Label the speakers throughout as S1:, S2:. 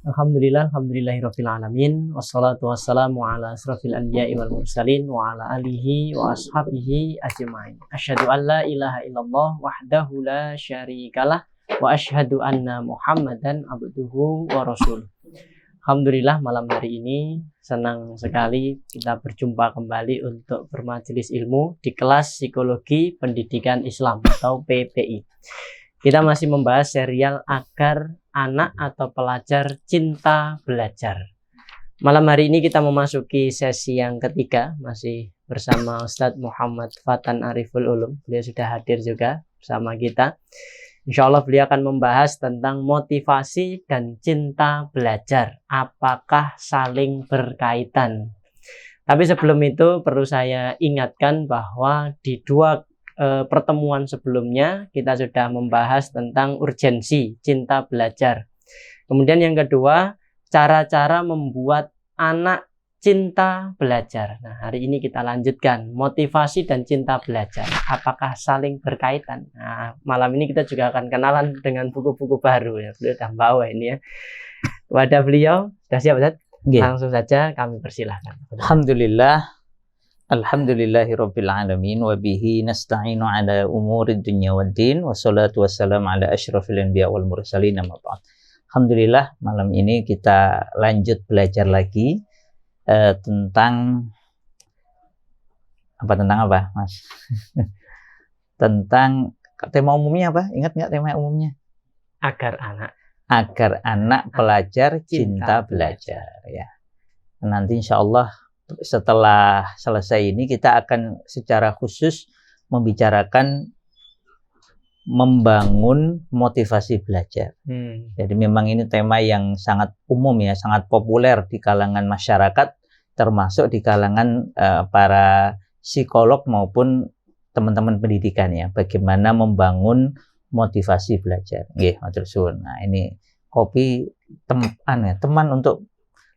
S1: Alhamdulillahirabbil alamin wassalatu wassalamu ala asrofil anbiya'i wal mursalin wa ala alihi wa ashabihi ajmain. Asyhadu an la ilaha illallah wahdahu la syarikalah wa asyhadu anna Muhammadan abduhu wa rasuluh. Alhamdulillah malam hari ini senang sekali kita berjumpa kembali untuk bermajelis ilmu di kelas Psikologi Pendidikan Islam atau PPI. Kita masih membahas serial Agar Anak atau Pelajar Cinta Belajar. Malam hari ini kita memasuki sesi yang ketiga, masih bersama Ustadz Muhammad Fatan Ariful Ulum. Beliau sudah hadir juga bersama kita. Insya Allah beliau akan membahas tentang motivasi dan cinta belajar. Apakah saling berkaitan? Tapi sebelum itu perlu saya ingatkan bahwa di dua pertemuan sebelumnya kita sudah membahas tentang urgensi cinta belajar. Kemudian yang kedua, cara-cara membuat anak cinta belajar. Nah, hari ini kita lanjutkan motivasi dan cinta belajar. Apakah saling berkaitan? Nah, malam ini kita juga akan kenalan dengan buku-buku baru ya. Beliau sudah bawa ini ya. Wadah beliau sudah siap, Ustaz? Langsung saja kami persilahkan.
S2: Alhamdulillahirabbil alamin wa bihi nasta'inu ala umurid dunya waddin wassalatu wassalamu ala asyrafil anbiya wal mursalin amma ba'd. Alhamdulillah malam ini kita lanjut belajar lagi tentang apa Mas? Tentang tema umumnya apa? Ingat nggak tema umumnya?
S1: Agar anak
S2: pelajar cinta belajar ya. Nanti insyaallah setelah selesai ini kita akan secara khusus membicarakan membangun motivasi belajar. Jadi memang ini tema yang sangat umum ya, sangat populer di kalangan masyarakat, termasuk di kalangan para psikolog maupun teman-teman pendidikan ya. Bagaimana membangun motivasi belajar. Nggih, matur suwun. Nah, ini kopi teman untuk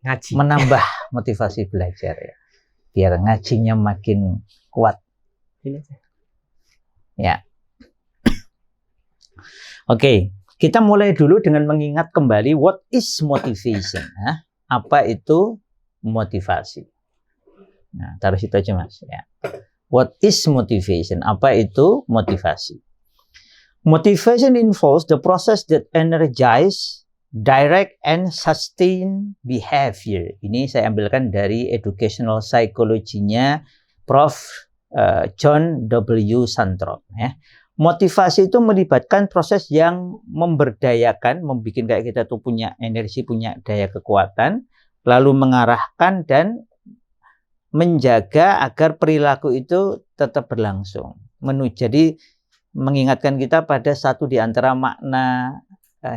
S2: ngaji. Menambah motivasi belajar ya, biar ngajinya makin kuat ya. Oke, kita mulai dulu dengan mengingat kembali what is motivation. Apa itu motivasi? Nah, taruh situ aja Mas ya. What is motivation? Apa itu motivasi? Motivation involves the process that energize, direct and sustain behavior. Ini saya ambilkan dari educational psychology-nya Prof. John W. Santrop. Ya. Motivasi itu melibatkan proses yang memberdayakan, membuat kayak kita tuh punya energi, punya daya kekuatan, lalu mengarahkan dan menjaga agar perilaku itu tetap berlangsung. Jadi mengingatkan kita pada satu di antara makna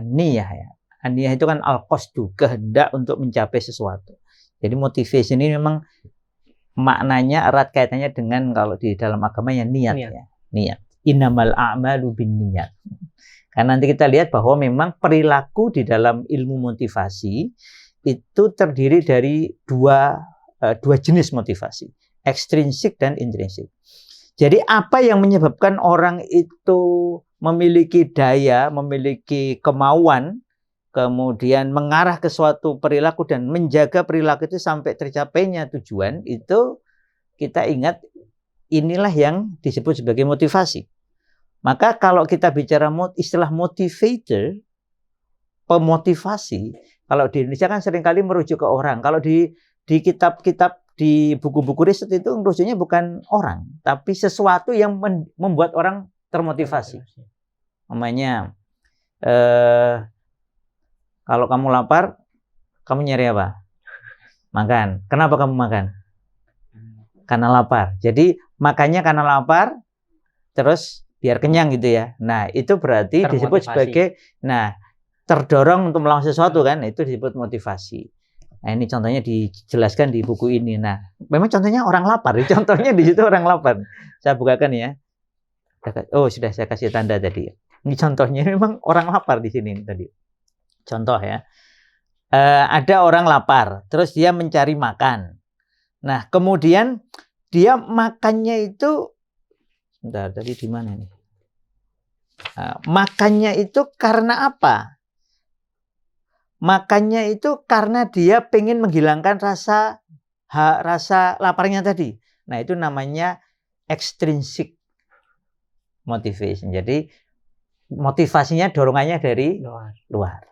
S2: niyah ya. Niyah itu kan al-qasdu, kehendak untuk mencapai sesuatu. Jadi motivation ini memang maknanya erat kaitannya dengan kalau di dalam agamanya niat. Ya. Niat. Innamal a'malu binniyat. Karena nanti kita lihat bahwa memang perilaku di dalam ilmu motivasi itu terdiri dari dua jenis motivasi, ekstrinsik dan intrinsik. Jadi apa yang menyebabkan orang itu memiliki daya, memiliki kemauan, kemudian mengarah ke suatu perilaku dan menjaga perilaku itu sampai tercapainya tujuan, itu kita ingat inilah yang disebut sebagai motivasi. Maka kalau kita bicara istilah motivator, pemotivasi, kalau di Indonesia kan seringkali merujuk ke orang. Kalau di kitab-kitab, di buku-buku riset itu merujuknya bukan orang, tapi sesuatu yang membuat orang termotivasi. Namanya kalau kamu lapar, kamu nyari apa? Makan. Kenapa kamu makan? Karena lapar. Jadi makannya karena lapar, terus biar kenyang gitu ya. Nah, itu berarti disebut sebagai terdorong untuk melakukan sesuatu kan, itu disebut motivasi. Nah, ini contohnya dijelaskan di buku ini. Nah, memang contohnya orang lapar. Contohnya di situ orang lapar. Saya bukakan ya. Oh, sudah saya kasih tanda tadi. Ini contohnya memang orang lapar di sini tadi. Contoh ya, ada orang lapar, terus dia mencari makan. Nah, kemudian dia makannya itu, sebentar, tadi di mana nih? Makannya itu karena apa? makannya itu karena dia pengen menghilangkan rasa laparnya tadi. Nah, itu namanya extrinsic motivation. Jadi motivasinya, dorongannya dari luar.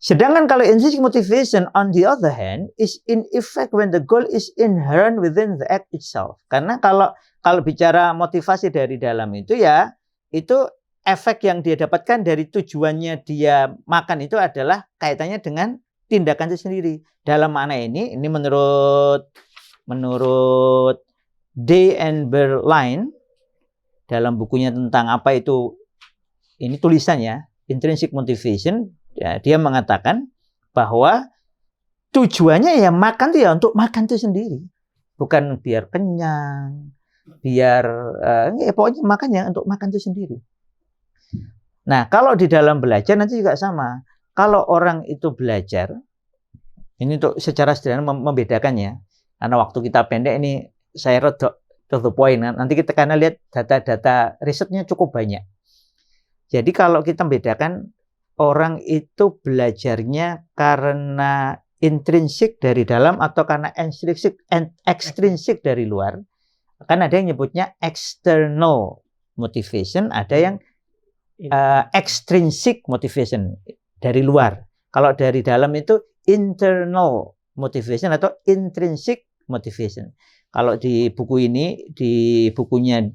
S2: Sedangkan kalau intrinsic motivation on the other hand is in effect when the goal is inherent within the act itself. Karena kalau bicara motivasi dari dalam itu ya, itu efek yang dia dapatkan dari tujuannya dia makan itu adalah kaitannya dengan tindakan itu sendiri. Dalam makna ini menurut Day and Berline dalam bukunya tentang apa itu, ini tulisannya intrinsic motivation. Ya, dia mengatakan bahwa tujuannya ya makan tuh ya untuk makan itu sendiri, bukan biar kenyang, biar pokoknya makan ya untuk makan itu sendiri. Nah, kalau di dalam belajar nanti juga sama. Kalau orang itu belajar, ini untuk secara sederhana membedakannya, karena waktu kita pendek ini saya to the point. Nanti kita karena lihat data-data risetnya cukup banyak. Jadi kalau kita membedakan orang itu belajarnya karena intrinsik dari dalam atau karena ekstrinsik dari luar. Kan ada yang nyebutnya external motivation, ada yang extrinsic motivation dari luar. Kalau dari dalam itu internal motivation atau intrinsic motivation. Kalau di buku ini, di bukunya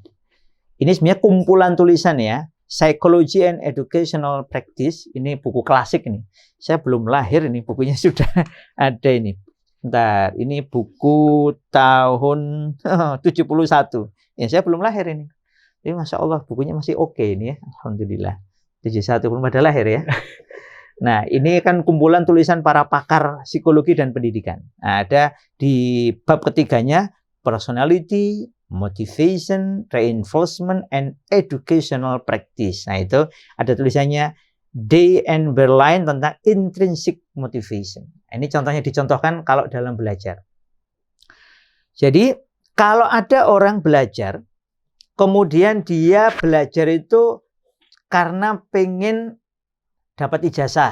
S2: ini sebenarnya kumpulan tulisan ya. Psychology and Educational Practice, ini buku klasik ini. Saya belum lahir ini, bukunya sudah ada ini. Bentar, ini buku tahun 71. Ya, saya belum lahir ini. Tapi Masya Allah, bukunya masih oke ini ya. Alhamdulillah. 71 belum ada lahir ya. Nah, ini kan kumpulan tulisan para pakar psikologi dan pendidikan. Nah, ada di bab ketiganya, personality, motivation, reinforcement, and educational practice. Nah, itu ada tulisannya Day and Berline tentang intrinsic motivation. Ini contohnya dicontohkan kalau dalam belajar. Jadi, kalau ada orang belajar, kemudian dia belajar itu karena pengen dapat ijazah,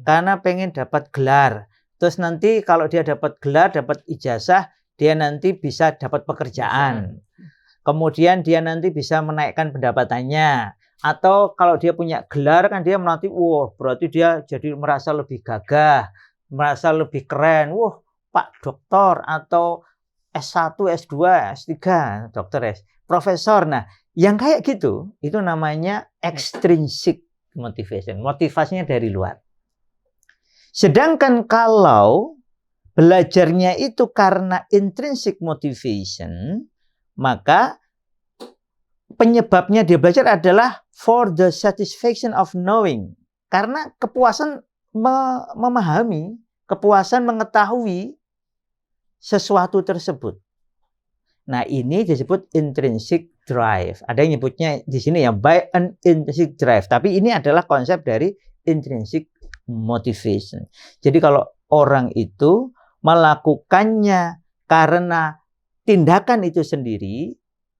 S2: karena pengen dapat gelar. Terus nanti kalau dia dapat gelar, dapat ijazah, dia nanti bisa dapat pekerjaan. Kemudian dia nanti bisa menaikkan pendapatannya. Atau kalau dia punya gelar kan dia nanti, wah berarti dia jadi merasa lebih gagah, merasa lebih keren. Wah, Pak Doktor atau S1, S2, S3, Dokter S, Profesor. Nah, yang kayak gitu, itu namanya extrinsic motivation. Motivasinya dari luar. Sedangkan kalau belajarnya itu karena intrinsic motivation, maka penyebabnya dia belajar adalah for the satisfaction of knowing. Karena kepuasan memahami, kepuasan mengetahui sesuatu tersebut. Nah, ini disebut intrinsic drive. Ada yang nyebutnya di sini ya by an intrinsic drive. Tapi ini adalah konsep dari intrinsic motivation. Jadi kalau orang itu melakukannya karena tindakan itu sendiri,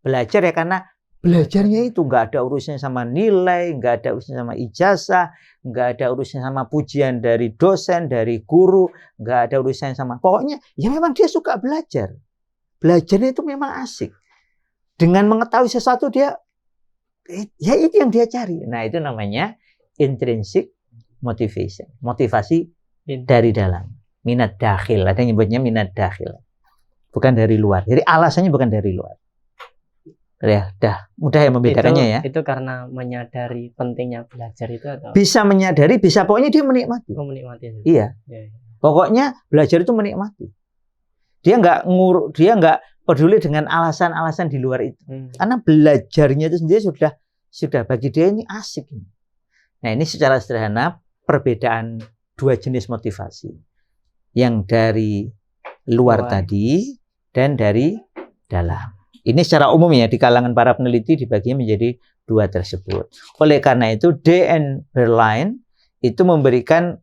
S2: belajar ya karena belajarnya itu nggak ada urusannya sama nilai, nggak ada urusannya sama ijazah, nggak ada urusannya sama pujian dari dosen, dari guru, nggak ada urusannya sama, pokoknya ya memang dia suka belajar. Belajarnya itu memang asik. Dengan mengetahui sesuatu dia, ya itu yang dia cari. Nah, itu namanya intrinsic motivation, motivasi dari dalam. Minat dakhil, ada yang nyebutnya minat dakhil, bukan dari luar. Jadi alasannya bukan dari luar. Ya, dah mudah ya membedakannya ya.
S1: Itu karena menyadari pentingnya belajar itu atau?
S2: Bisa menyadari, bisa pokoknya dia menikmati.
S1: Menikmati.
S2: Iya.
S1: Ya.
S2: Pokoknya belajar itu menikmati. Dia nggak peduli dengan alasan-alasan di luar itu. Karena belajarnya itu sendiri sudah bagi dia ini asik. Nah, ini secara sederhana perbedaan dua jenis motivasi. Yang dari luar tadi dan dari dalam. Ini secara umum ya di kalangan para peneliti dibagi menjadi dua tersebut. Oleh karena itu Day and Berline itu memberikan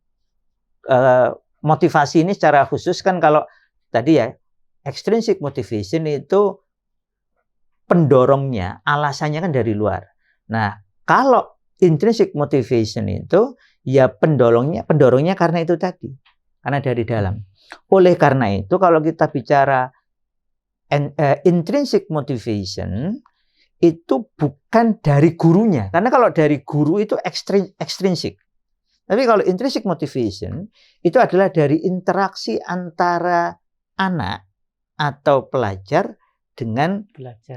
S2: motivasi ini secara khusus kan kalau tadi ya extrinsic motivation itu pendorongnya, alasannya kan dari luar. Nah, kalau intrinsic motivation itu Ya pendorongnya karena itu tadi. Karena dari dalam. Oleh karena itu kalau kita bicara intrinsic motivation itu bukan dari gurunya. Karena kalau dari guru itu extrinsic. Tapi kalau intrinsic motivation itu adalah dari interaksi antara anak atau pelajar dengan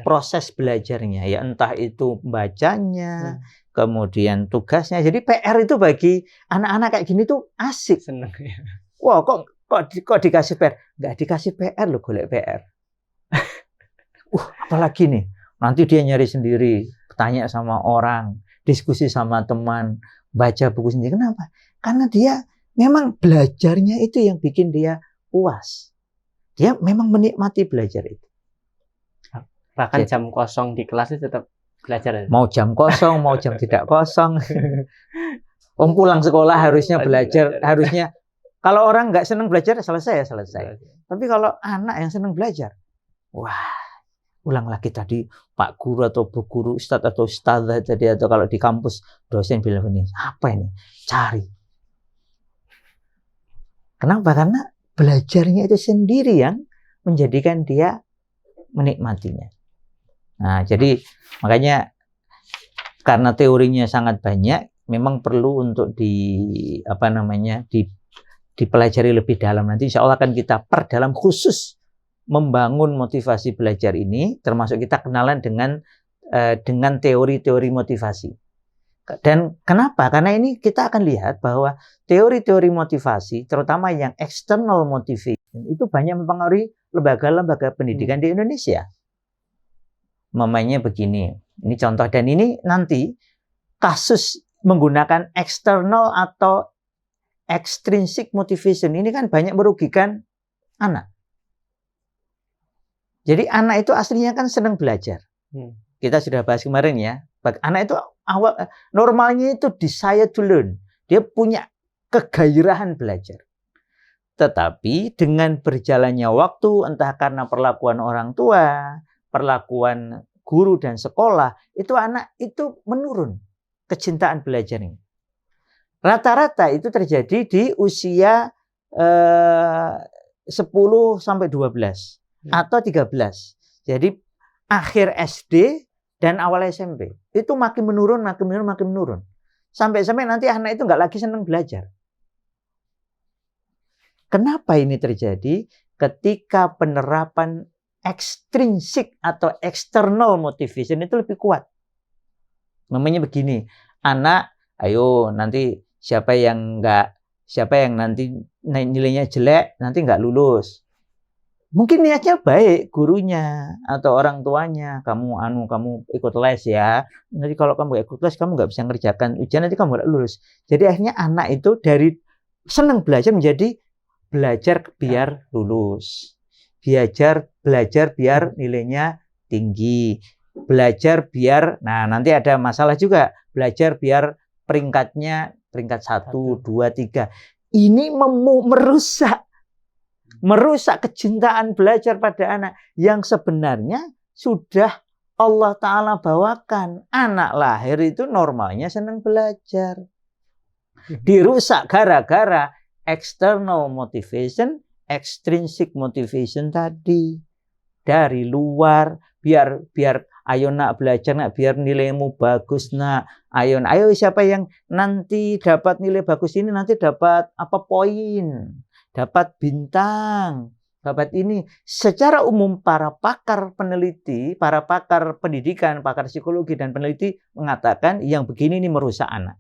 S2: proses belajarnya. Ya entah itu bacanya, kemudian tugasnya. Jadi PR itu bagi anak-anak kayak gini tuh asik.
S1: Seneng ya.
S2: Wah, kok dikasih PR? Nggak dikasih PR loh, golek PR. Apalagi nih, nanti dia nyari sendiri, tanya sama orang, diskusi sama teman, baca buku sendiri. Kenapa? Karena dia memang belajarnya itu yang bikin dia puas. Dia memang menikmati belajar itu.
S1: Bahkan jam kosong di kelas itu tetap belajar.
S2: Mau jam kosong, mau jam tidak kosong. Pulang sekolah harusnya belajar. Harusnya, kalau orang nggak senang belajar, selesai ya selesai. Tapi kalau anak yang senang belajar, wah, ulang lagi tadi Pak Guru atau Bu Guru, Ustadz atau Ustadzah tadi, atau kalau di kampus dosen bilang ini, apa ini? Cari. Kenapa? Karena belajarnya itu sendiri yang menjadikan dia menikmatinya. Nah, jadi makanya karena teorinya sangat banyak, memang perlu untuk dipelajari lebih dalam. Nanti insya Allah akan kita perdalam khusus membangun motivasi belajar ini, termasuk kita kenalan dengan teori-teori motivasi. Dan kenapa? Karena ini kita akan lihat bahwa teori-teori motivasi, terutama yang external motivation, itu banyak mempengaruhi lembaga-lembaga pendidikan di Indonesia. Mamanya begini, ini contoh, dan ini nanti kasus menggunakan external atau extrinsic motivation ini kan banyak merugikan anak. Jadi anak itu aslinya kan senang belajar. Kita sudah bahas kemarin ya. Anak itu normalnya itu desire to learn. Dia punya kegairahan belajar. Tetapi dengan berjalannya waktu, entah karena perlakuan orang tua, perlakuan guru dan sekolah, itu anak itu menurun kecintaan belajarnya. Rata-rata itu terjadi di usia 10 sampai 12 atau 13. Jadi akhir SD dan awal SMP itu makin menurun. Sampai-sampai nanti anak itu nggak lagi senang belajar. Kenapa ini terjadi? Ketika penerapan extrinsic atau external motivation itu lebih kuat. Namanya begini, anak, ayo nanti siapa yang nanti nilainya jelek nanti nggak lulus. Mungkin niatnya baik gurunya atau orang tuanya, kamu ikut les ya. Nanti kalau kamu ikut les kamu nggak bisa ngerjakan ujian, nanti kamu nggak lulus. Jadi akhirnya anak itu dari senang belajar menjadi belajar biar lulus. Belajar biar nilainya tinggi. Belajar biar, nah nanti ada masalah juga. Belajar biar peringkatnya peringkat 1, 2, 3. Ini merusak kecintaan belajar pada anak yang sebenarnya sudah Allah Ta'ala bawakan. Anak lahir itu normalnya senang belajar. Dirusak gara-gara external motivation, extrinsic motivation tadi. Dari luar, biar ayo nak belajar nak, biar nilaimu bagus nak. Ayo siapa yang nanti dapat nilai bagus ini nanti dapat poin, dapat bintang, dapat ini. Secara umum para pakar peneliti, para pakar pendidikan, pakar psikologi dan peneliti mengatakan yang begini ini merusak anak.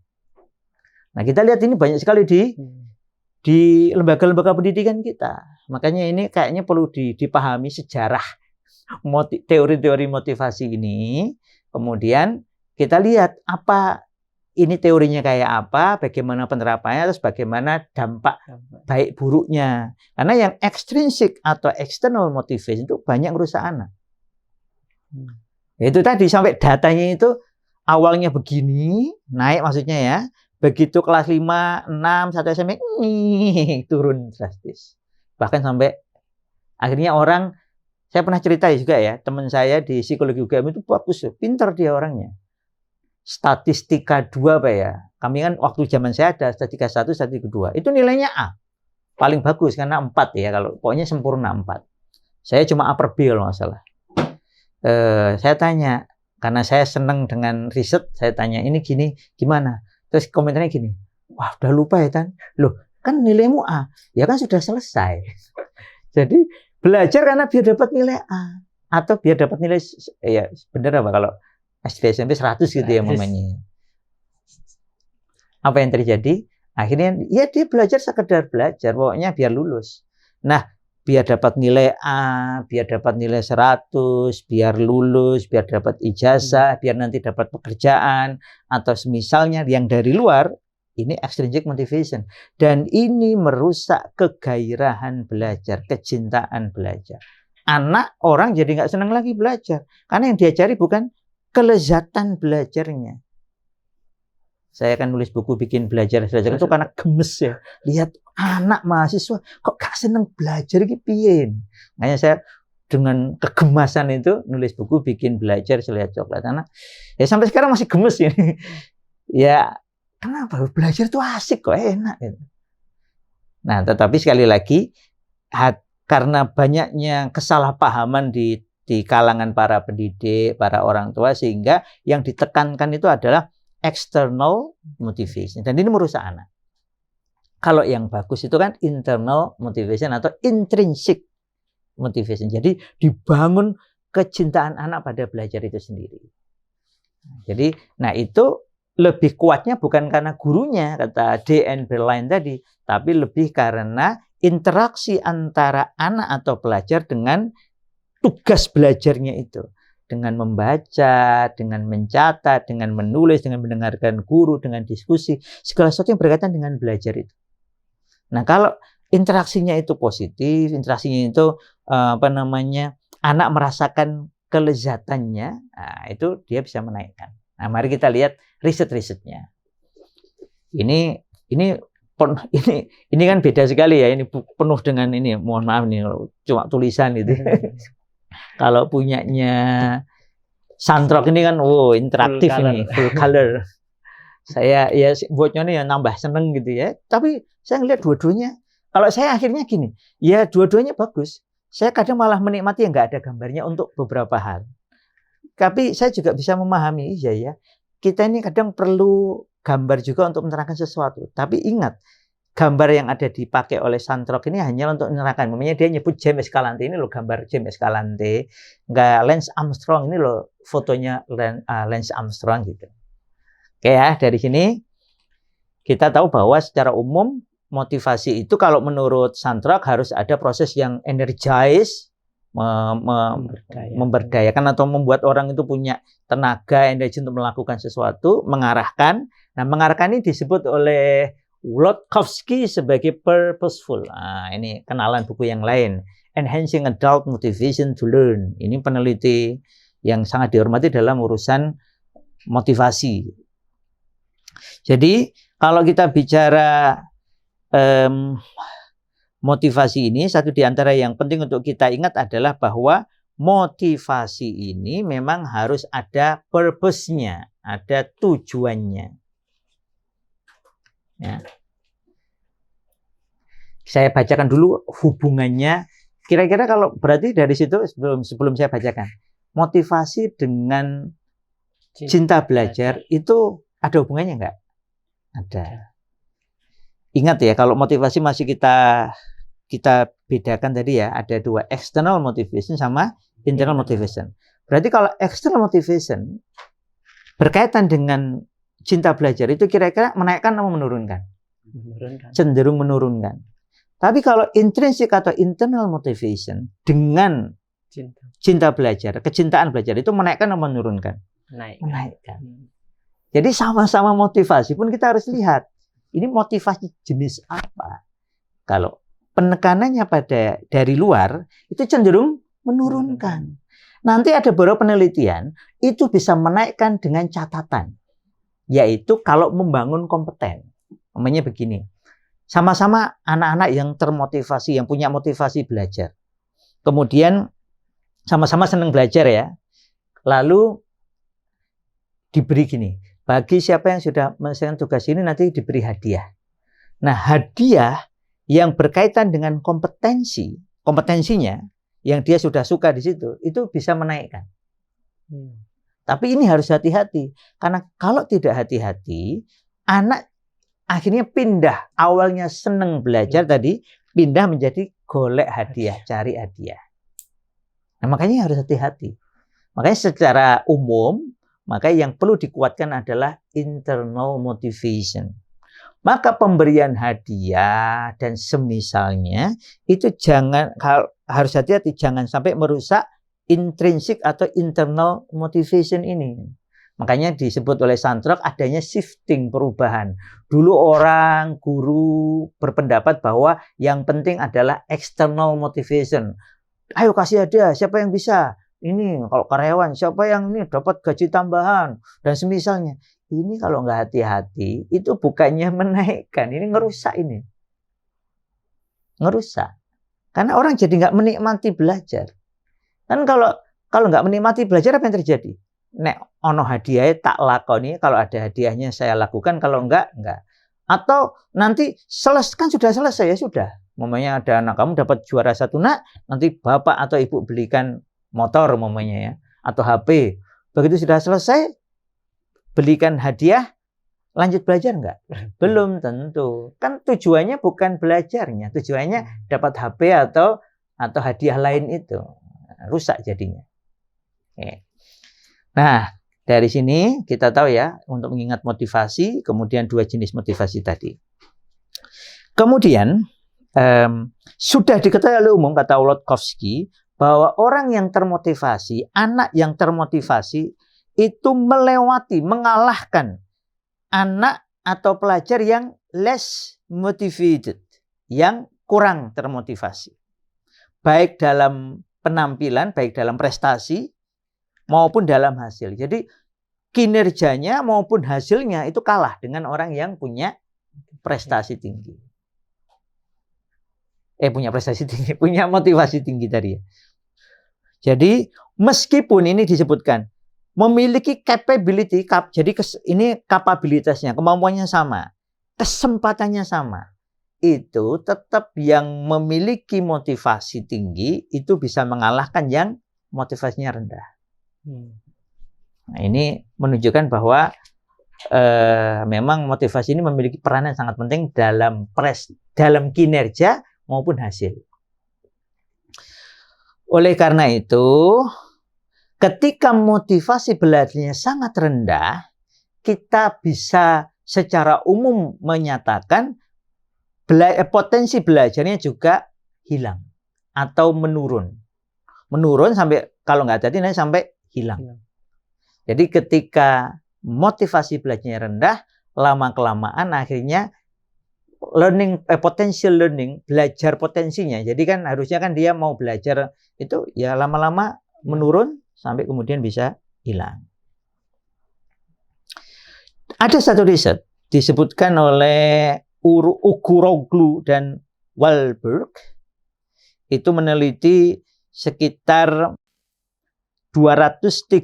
S2: Nah, kita lihat ini banyak sekali di lembaga-lembaga pendidikan kita. Makanya ini kayaknya perlu dipahami sejarah teori-teori motivasi ini. Kemudian kita lihat apa ini teorinya kayak apa, bagaimana penerapannya, terus bagaimana dampak baik buruknya. Karena yang extrinsic atau external motivation itu banyak merusak anak. Itu tadi sampai datanya itu awalnya begini, naik maksudnya ya. Begitu kelas 5, 6, 1 SMP, turun drastis. Bahkan sampai akhirnya orang, saya pernah cerita juga ya, teman saya di psikologi UGM itu bagus, pintar dia orangnya. Statistika 2 Pak ya, Kami kan waktu zaman saya ada statistika 1, statistika 2. Itu nilainya A. Paling bagus karena 4 ya. Kalau pokoknya sempurna 4. Saya cuma upper B kalau nggak salah. Saya tanya, karena saya senang dengan riset, saya tanya ini gini, gimana? Terus komentarnya gini, wah udah lupa ya Tan. Loh, kan nilaimu A. Ya kan sudah selesai. Jadi belajar karena biar dapat nilai A. Atau biar dapat nilai, ya bener apa kalau SD SMP 100 gitu ya momennya. Apa yang terjadi? Akhirnya ya dia belajar sekedar belajar, pokoknya biar lulus. Nah, biar dapat nilai A, biar dapat nilai 100, biar lulus, biar dapat ijazah, biar nanti dapat pekerjaan, atau semisalnya yang dari luar, ini extrinsic motivation. Dan ini merusak kegairahan belajar, kecintaan belajar. Anak orang jadi nggak senang lagi belajar. Karena yang diajari bukan kelezatan belajarnya. Saya akan nulis buku bikin belajar itu karena gemes ya. Lihat anak mahasiswa kok gak seneng belajar gitu piye. Makanya saya dengan kegemasan itu nulis buku bikin belajar Selihat Coklat. Anak ya sampai sekarang masih gemes ini. Ya kenapa belajar itu asik kok enak gitu. Nah, tetapi sekali lagi karena banyaknya kesalahpahaman di kalangan para pendidik, para orang tua, sehingga yang ditekankan itu adalah external motivation. Dan ini merusak anak. Kalau yang bagus itu kan internal motivation atau intrinsic motivation. Jadi dibangun kecintaan anak pada belajar itu sendiri. Jadi, nah itu lebih kuatnya bukan karena gurunya, kata D.N. Berline tadi, tapi lebih karena interaksi antara anak atau pelajar dengan tugas belajarnya itu. Dengan membaca, dengan mencatat, dengan menulis, dengan mendengarkan guru, dengan diskusi, segala sesuatu yang berkaitan dengan belajar itu. Nah, kalau interaksinya itu positif, interaksinya itu anak merasakan kelezatannya, nah, itu dia bisa menaikkan. Nah, mari kita lihat riset-risetnya. Ini kan beda sekali ya. Ini penuh dengan ini. Mohon maaf nih, cuma tulisan itu. Kalau punyanya Santrok ini kan, interaktif ini, full color. Saya ya buatnya nih ya nambah seneng gitu ya. Tapi saya ngeliat dua-duanya. Kalau saya akhirnya gini, ya dua-duanya bagus. Saya kadang malah menikmati yang nggak ada gambarnya untuk beberapa hal. Tapi saya juga bisa memahami, ya. Kita ini kadang perlu gambar juga untuk menerangkan sesuatu. Tapi ingat, gambar yang ada dipakai oleh Santrok ini hanya untuk menerangkan. Namanya dia nyebut James Escalante, ini loh gambar James Escalante. Nggak Lance Armstrong, ini loh fotonya Lance Armstrong gitu. Oke ya, dari sini kita tahu bahwa secara umum motivasi itu kalau menurut Santrok harus ada proses yang energize, memberdayakan atau membuat orang itu punya tenaga, energi untuk melakukan sesuatu, mengarahkan. Nah, mengarahkan ini disebut oleh Wlodkowski sebagai purposeful. Nah, ini kenalan buku yang lain. Enhancing Adult Motivation to Learn. Ini peneliti yang sangat dihormati dalam urusan motivasi. Jadi, kalau kita bicara motivasi ini, satu di antara yang penting untuk kita ingat adalah bahwa motivasi ini memang harus ada purpose-nya, ada tujuannya. Ya. Saya bacakan dulu hubungannya. Kira-kira kalau berarti dari situ sebelum saya bacakan, motivasi dengan cinta belajar itu ada hubungannya nggak? Ada. Ingat ya, kalau motivasi masih kita bedakan tadi ya, ada dua, external motivation sama internal motivation. Berarti kalau external motivation berkaitan dengan cinta belajar itu kira-kira menaikkan atau menurunkan?
S1: Menurunkan.
S2: Cenderung menurunkan. Tapi kalau intrinsic atau internal motivation dengan cinta belajar, kecintaan belajar itu menaikkan atau menurunkan? Menaikkan. Jadi sama-sama motivasi pun kita harus lihat. Ini motivasi jenis apa? Kalau penekanannya dari luar itu cenderung menurunkan. Nanti ada beberapa penelitian itu bisa menaikkan dengan catatan. Yaitu kalau membangun kompeten. Namanya begini, sama-sama anak-anak yang termotivasi, yang punya motivasi belajar. Kemudian sama-sama senang belajar ya. Lalu diberi gini, bagi siapa yang sudah menyelesaikan tugas ini nanti diberi hadiah. Nah, hadiah yang berkaitan dengan kompetensinya yang dia sudah suka di situ, itu bisa menaikkan. Tapi ini harus hati-hati, karena kalau tidak hati-hati, anak akhirnya pindah, awalnya senang belajar tadi, pindah menjadi golek hadiah, cari hadiah. Nah, makanya harus hati-hati. Makanya secara umum, maka yang perlu dikuatkan adalah internal motivation. Maka pemberian hadiah dan semisalnya itu harus hati-hati, jangan sampai merusak intrinsic atau internal motivation ini. Makanya disebut oleh Santrok adanya shifting, perubahan. Dulu orang guru berpendapat bahwa yang penting adalah external motivation. Ayo kasih hadiah, siapa yang bisa? Ini kalau karyawan, siapa yang ini dapat gaji tambahan dan semisalnya. Ini kalau nggak hati-hati, itu bukannya menaikkan, ini ngerusak ini. Ngerusak. Karena orang jadi nggak menikmati belajar. Kan kalau nggak menikmati belajar, apa yang terjadi? Nek ono hadiahnya tak lakoni, kalau ada hadiahnya saya lakukan, kalau enggak. Atau nanti kan sudah selesai, ya sudah. Mamanya ada anak kamu dapat juara 1, nak, nanti bapak atau ibu belikan motor mamanya ya, atau HP. Begitu sudah selesai, belikan hadiah, lanjut belajar enggak? Belum tentu. Kan tujuannya bukan belajarnya, tujuannya dapat HP atau hadiah lain itu. Rusak jadinya. Oke. Nah, dari sini kita tahu ya, untuk mengingat motivasi, kemudian 2 jenis motivasi tadi. Kemudian, sudah diketahui oleh umum, kata Wlotkowski, bahwa orang yang termotivasi, anak yang termotivasi, itu mengalahkan anak atau pelajar yang less motivated, yang kurang termotivasi. Baik dalam penampilan, baik dalam prestasi, maupun dalam hasil. Jadi kinerjanya maupun hasilnya itu kalah dengan orang yang punya prestasi tinggi. Punya prestasi tinggi, punya motivasi tinggi tadi ya. Jadi meskipun ini disebutkan memiliki capability, jadi ini kapabilitasnya, kemampuannya sama, kesempatannya sama, itu tetap yang memiliki motivasi tinggi itu bisa mengalahkan yang motivasinya rendah. Nah, ini menunjukkan bahwa memang motivasi ini memiliki peranan sangat penting dalam kinerja maupun hasil. Oleh karena itu, ketika motivasi belajarnya sangat rendah, kita bisa secara umum menyatakan potensi belajarnya juga hilang atau menurun. Menurun sampai, kalau nggak hati-hati, sampai hilang. Jadi ketika motivasi belajarnya rendah, lama-kelamaan akhirnya potential learning, belajar potensinya. Jadi kan harusnya kan dia mau belajar itu ya lama-lama menurun sampai kemudian bisa hilang. Ada satu riset disebutkan oleh Uğuroglu dan Wahlberg, itu meneliti sekitar 232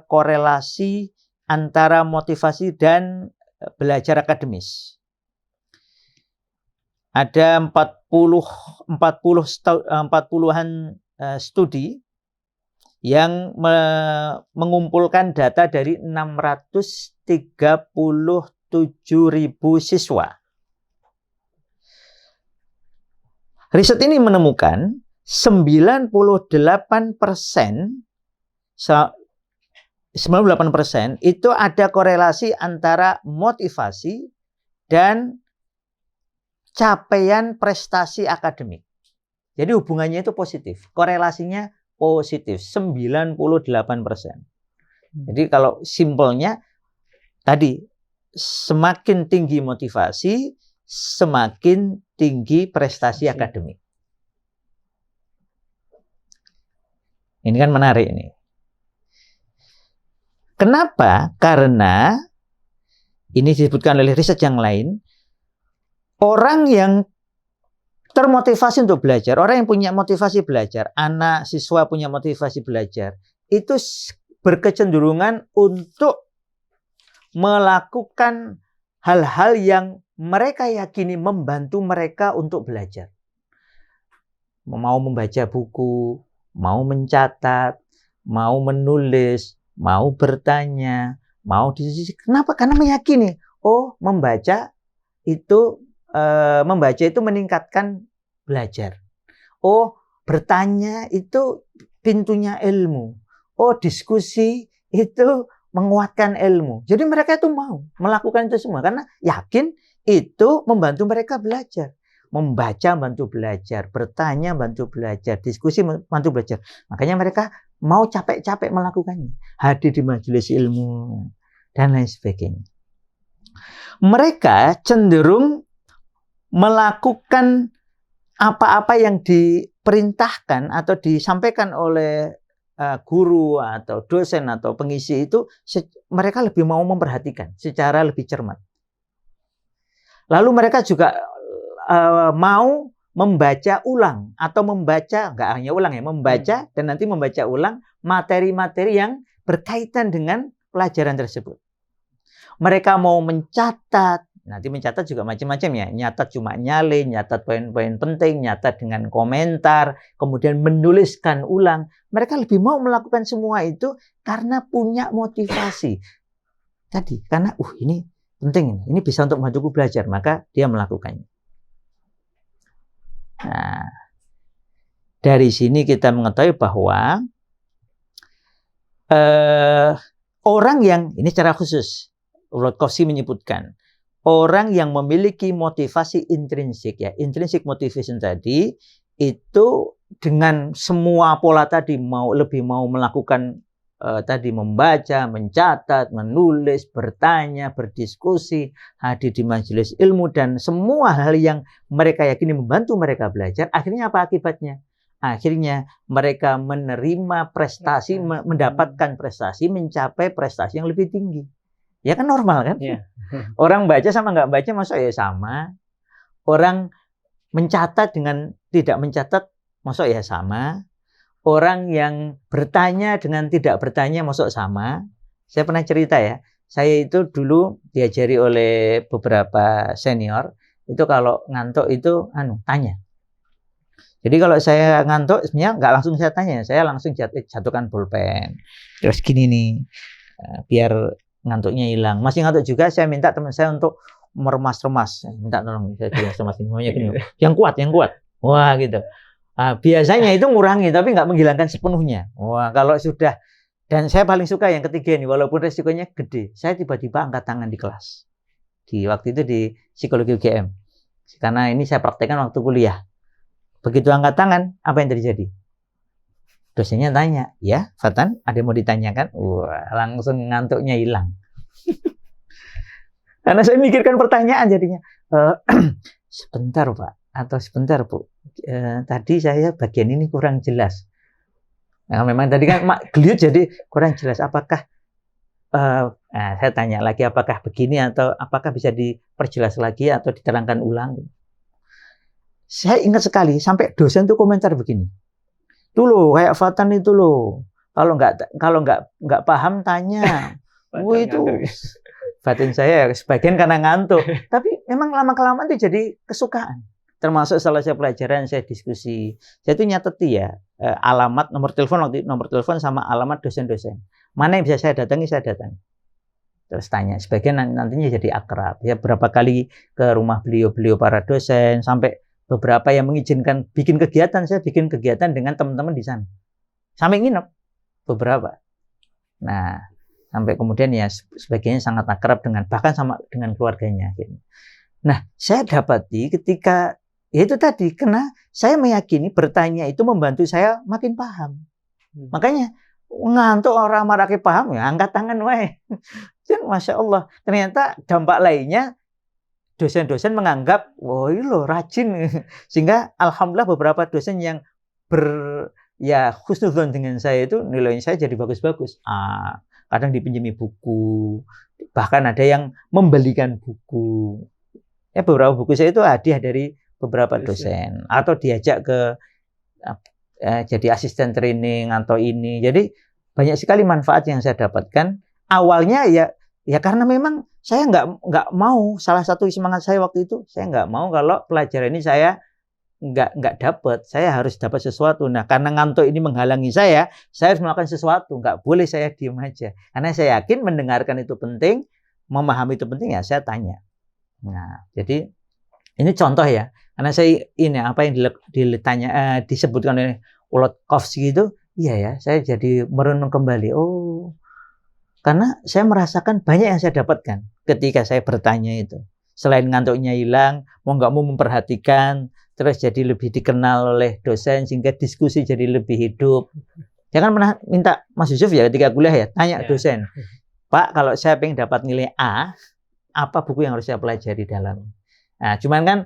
S2: korelasi antara motivasi dan belajar akademis. Ada 40-an studi yang mengumpulkan data dari 637.000 siswa. Riset ini menemukan 98% itu ada korelasi antara motivasi dan capaian prestasi akademik. Jadi hubungannya itu positif, korelasinya positif, 98%. Jadi kalau simpelnya tadi, semakin tinggi motivasi, semakin tinggi prestasi akademik. Ini kan menarik ini. Kenapa? Karena ini disebutkan oleh riset yang lain, orang yang termotivasi untuk belajar, orang yang punya motivasi belajar, anak siswa punya motivasi belajar, itu berkecenderungan untuk melakukan hal-hal yang mereka yakini membantu mereka untuk belajar. Mau membaca buku, mau mencatat, mau menulis, mau bertanya, mau diskusi. Kenapa? Karena meyakini, oh membaca itu meningkatkan belajar. Oh bertanya itu pintunya ilmu. Oh diskusi itu menguatkan ilmu. Jadi mereka itu mau melakukan itu semua karena yakin itu membantu mereka belajar. Membaca bantu belajar, bertanya bantu belajar, diskusi bantu belajar. Makanya mereka mau capek-capek melakukannya. Hadir di majelis ilmu dan lain sebagainya. Mereka cenderung melakukan apa-apa yang diperintahkan atau disampaikan oleh guru atau dosen atau pengisi itu, mereka lebih mau memperhatikan secara lebih cermat. Lalu mereka juga mau membaca ulang atau membaca, nggak hanya ulang ya, membaca dan nanti membaca ulang materi-materi yang berkaitan dengan pelajaran tersebut. Mereka mau mencatat, nanti mencatat juga macam-macam ya, nyatat cuma nyalin, nyatat poin-poin penting, nyatat dengan komentar, kemudian menuliskan ulang. Mereka lebih mau melakukan semua itu karena punya motivasi. Tadi, karena ini penting, ini bisa untuk membantuku belajar, maka dia melakukannya. Nah, dari sini kita mengetahui bahwa orang yang, ini secara khusus, Lord Kossi menyebutkan, orang yang memiliki motivasi intrinsik, ya, intrinsic motivation tadi, itu dengan semua pola tadi, lebih mau melakukan tadi membaca, mencatat, menulis, bertanya, berdiskusi, hadir di majelis ilmu, dan semua hal yang mereka yakini membantu mereka belajar. Akhirnya apa akibatnya? Akhirnya mereka menerima prestasi, mendapatkan prestasi, mencapai prestasi yang lebih tinggi. Ya kan normal kan? Yeah. Orang baca sama nggak baca masa ya sama. Orang mencatat dengan tidak mencatat masa ya sama. Orang yang bertanya dengan tidak bertanya masuk sama. Saya pernah cerita ya, saya itu dulu diajari oleh beberapa senior, itu kalau ngantuk itu tanya. Jadi kalau saya ngantuk sebenarnya nggak langsung saya tanya, saya langsung jatuhkan pulpen. Terus gini nih, biar ngantuknya hilang. Masih ngantuk juga, saya minta teman saya untuk meremas-remas. Minta tolong, saya remas ini maunya gini. Yang kuat. Wah gitu. Biasanya itu ngurangi, tapi nggak menghilangkan sepenuhnya. Wah, kalau sudah, dan saya paling suka yang ketiga ini, walaupun resikonya gede, saya tiba-tiba angkat tangan di kelas. Waktu itu di psikologi UGM. Karena ini saya praktekkan waktu kuliah. Begitu angkat tangan, apa yang terjadi? Dosennya tanya, ya Fatan, ada yang mau ditanyakan? Wah, langsung ngantuknya hilang. Karena saya mikirkan pertanyaan jadinya. Sebentar Pak, atau sebentar Bu. Tadi saya bagian ini kurang jelas. Nah, memang tadi kan geliat jadi kurang jelas. Apakah saya tanya lagi, apakah begini atau apakah bisa diperjelas lagi atau diterangkan ulang? Saya ingat sekali sampai dosen tuh komentar begini. Tuh loh, kayak Fatan itu loh. Kalau nggak paham tanya. Itu batin saya sebagian karena ngantuk. Tapi memang lama-kelamaan itu jadi kesukaan. Termasuk selesai pelajaran saya diskusi. Saya itu nyateti ya alamat, nomor telepon sama alamat dosen-dosen. Mana yang bisa saya datangi, saya datangi. Terus tanya, sebagian nantinya jadi akrab. Ya berapa kali ke rumah beliau para dosen, sampai beberapa yang mengizinkan bikin kegiatan, saya bikin kegiatan dengan teman-teman di sana. Sampai nginep beberapa. Nah, sampai kemudian ya sebagiannya sangat akrab bahkan sama dengan keluarganya. Nah, saya dapati ketika itu tadi, karena saya meyakini bertanya itu membantu saya makin paham. Makanya ngantuk orang marake paham ya angkat tangan wae. Masya Allah. Ternyata dampak lainnya dosen-dosen menganggap, wah ini loh rajin. Sehingga alhamdulillah beberapa dosen yang husnudzon dengan saya itu nilainya saya jadi bagus-bagus. Kadang dipinjami buku, bahkan ada yang membelikan buku. Ya beberapa buku saya itu hadiah dari beberapa dosen atau diajak ke jadi asisten training atau ini. Jadi banyak sekali manfaat yang saya dapatkan. Awalnya ya Ya karena memang saya nggak mau, salah satu semangat saya waktu itu, saya nggak mau kalau pelajaran ini saya nggak dapat, saya harus dapat sesuatu. Nah, karena ngantuk ini menghalangi saya harus melakukan sesuatu, nggak boleh saya diam aja. Karena saya yakin mendengarkan itu penting, memahami itu penting, ya saya tanya. Nah, jadi ini contoh ya, karena saya ini apa yang disebutkan oleh Ulotkovsky itu, iya ya, saya jadi merenung kembali. Oh, karena saya merasakan banyak yang saya dapatkan ketika saya bertanya itu. Selain ngantuknya hilang, mau nggak mau memperhatikan, terus jadi lebih dikenal oleh dosen sehingga diskusi jadi lebih hidup. Jangan pernah minta Mas Yusuf ya ketika kuliah ya, tanya dosen, Pak, kalau saya pengen dapat nilai A, apa buku yang harus saya pelajari dalam? Nah, cuman kan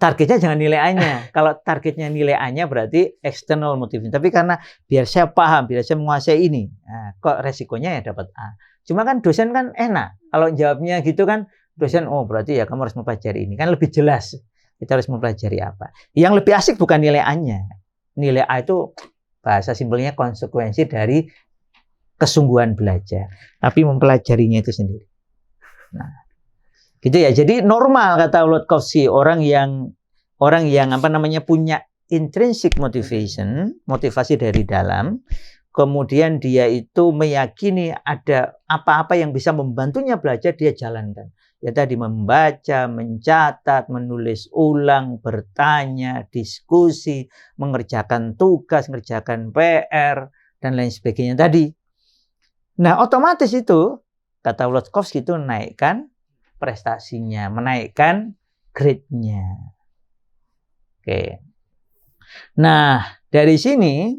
S2: targetnya jangan nilai A-nya. Kalau targetnya nilai A-nya berarti external motivation. Tapi karena biar saya paham, biar saya menguasai ini, nah, kok resikonya ya dapat A. Cuma kan dosen kan enak. Kalau jawabnya gitu kan, dosen, oh berarti ya kamu harus mempelajari ini. Kan lebih jelas kita harus mempelajari apa. Yang lebih asik bukan nilai A-nya. Nilai A itu bahasa simpelnya konsekuensi dari kesungguhan belajar. Tapi mempelajarinya itu sendiri. Nah, gitu ya. Jadi normal kata Ulotkovsky, orang yang punya intrinsic motivation, motivasi dari dalam, kemudian dia itu meyakini ada apa-apa yang bisa membantunya belajar, dia jalankan. Ya tadi membaca, mencatat, menulis ulang, bertanya, diskusi, mengerjakan tugas, mengerjakan PR dan lain sebagainya tadi. Nah, otomatis itu kata Ulotkovsky itu naikkan prestasinya, menaikkan grade-nya. Oke. Nah, dari sini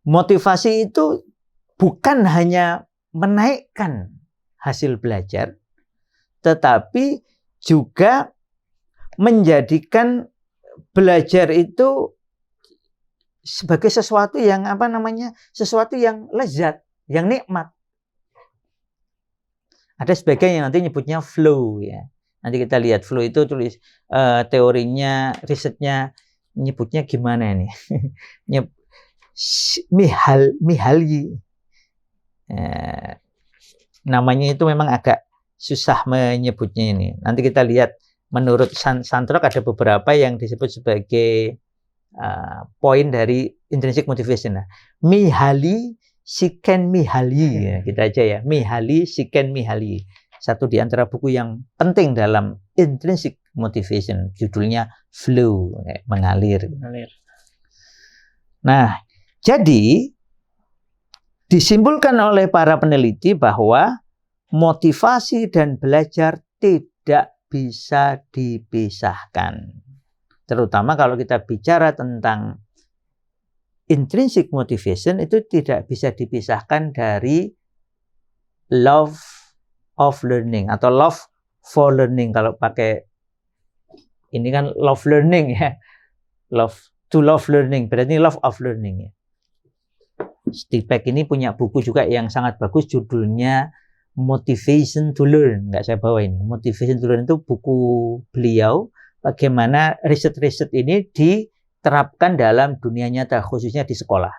S2: motivasi itu bukan hanya menaikkan hasil belajar, tetapi juga menjadikan belajar itu sebagai sesuatu yang sesuatu yang lezat, yang nikmat. Ada sebagian yang nanti nyebutnya flow ya. Nanti kita lihat flow itu tulis teorinya, risetnya nyebutnya gimana ini? Mihaly. Namanya itu memang agak susah menyebutnya ini. Nanti kita lihat menurut Santrok ada beberapa yang disebut sebagai poin dari intrinsic motivation. Nah, Mihaly ya, kita aja ya. Mihaly Csikszentmihalyi. Satu di antara buku yang penting dalam intrinsic motivation, judulnya Flow, mengalir. Nah, jadi disimpulkan oleh para peneliti bahwa motivasi dan belajar tidak bisa dipisahkan. Terutama kalau kita bicara tentang intrinsic motivation, itu tidak bisa dipisahkan dari love of learning atau love for learning. Kalau pakai ini kan love learning ya, love learning, berarti love of learning ya. Stipek ini punya buku juga yang sangat bagus, judulnya Motivation to Learn. Nggak saya bawa ini. Motivation to Learn itu buku beliau, bagaimana riset-riset ini diterapkan dalam dunia nyata, khususnya di sekolah.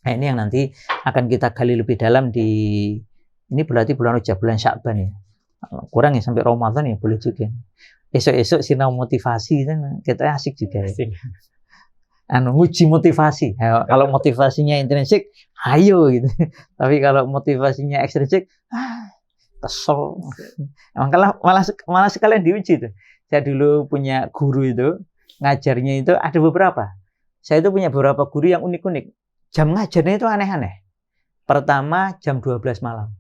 S2: Nah, ini yang nanti akan kita gali lebih dalam ini berarti bulan Rajab, bulan Sya'ban ya. Kurang ya sampai Ramadan ya, boleh juga. Esok-esok sinau motivasi kan kita asik juga ya. Nguji motivasi. Ya, kalau motivasinya intrinsik, ayo gitu. Tapi kalau motivasinya ekstrinsik, kesel. Malah sekalian diuji tuh. Saya dulu punya guru itu, ngajarnya itu ada beberapa. Saya itu punya beberapa guru yang unik-unik. Jam ngajarnya itu aneh-aneh. Pertama jam 12 malam.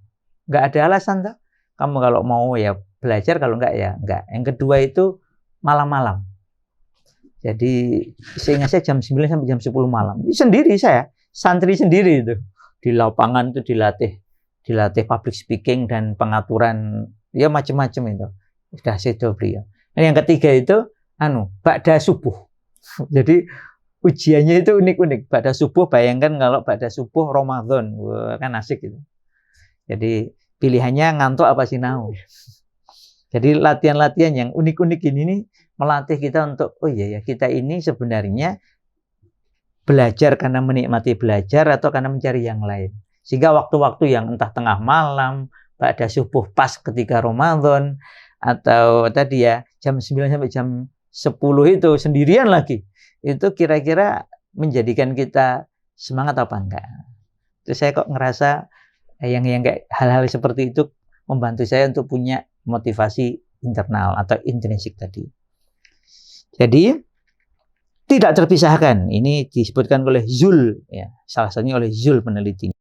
S2: Nggak ada alasan tuh. Kamu kalau mau ya belajar, kalau enggak ya enggak. Yang kedua itu malam-malam. Jadi seingat saya jam 9 sampai jam 10 malam. Sendiri saya, santri sendiri itu. Di lapangan itu dilatih public speaking dan pengaturan ya macam-macam itu. Sudah saya beliau. Dan yang ketiga itu ba'da subuh. Jadi ujiannya itu unik-unik. Ba'da subuh, bayangkan kalau ba'da subuh Ramadan. Wah, kan asik itu. Jadi pilihannya ngantuk apa sinau. Jadi latihan-latihan yang unik-unik ini nih melatih kita untuk, oh iya ya, kita ini sebenarnya belajar karena menikmati belajar atau karena mencari yang lain. Sehingga waktu-waktu yang entah tengah malam, pada subuh pas ketika Ramadan, atau tadi ya jam 9 sampai jam 10 itu sendirian lagi, itu kira-kira menjadikan kita semangat apa enggak? Terus saya kok ngerasa yang kayak hal-hal seperti itu membantu saya untuk punya motivasi internal atau intrinsik tadi. Jadi tidak terpisahkan. Ini disebutkan oleh Zul, ya, salah satunya oleh Zul penelitinya.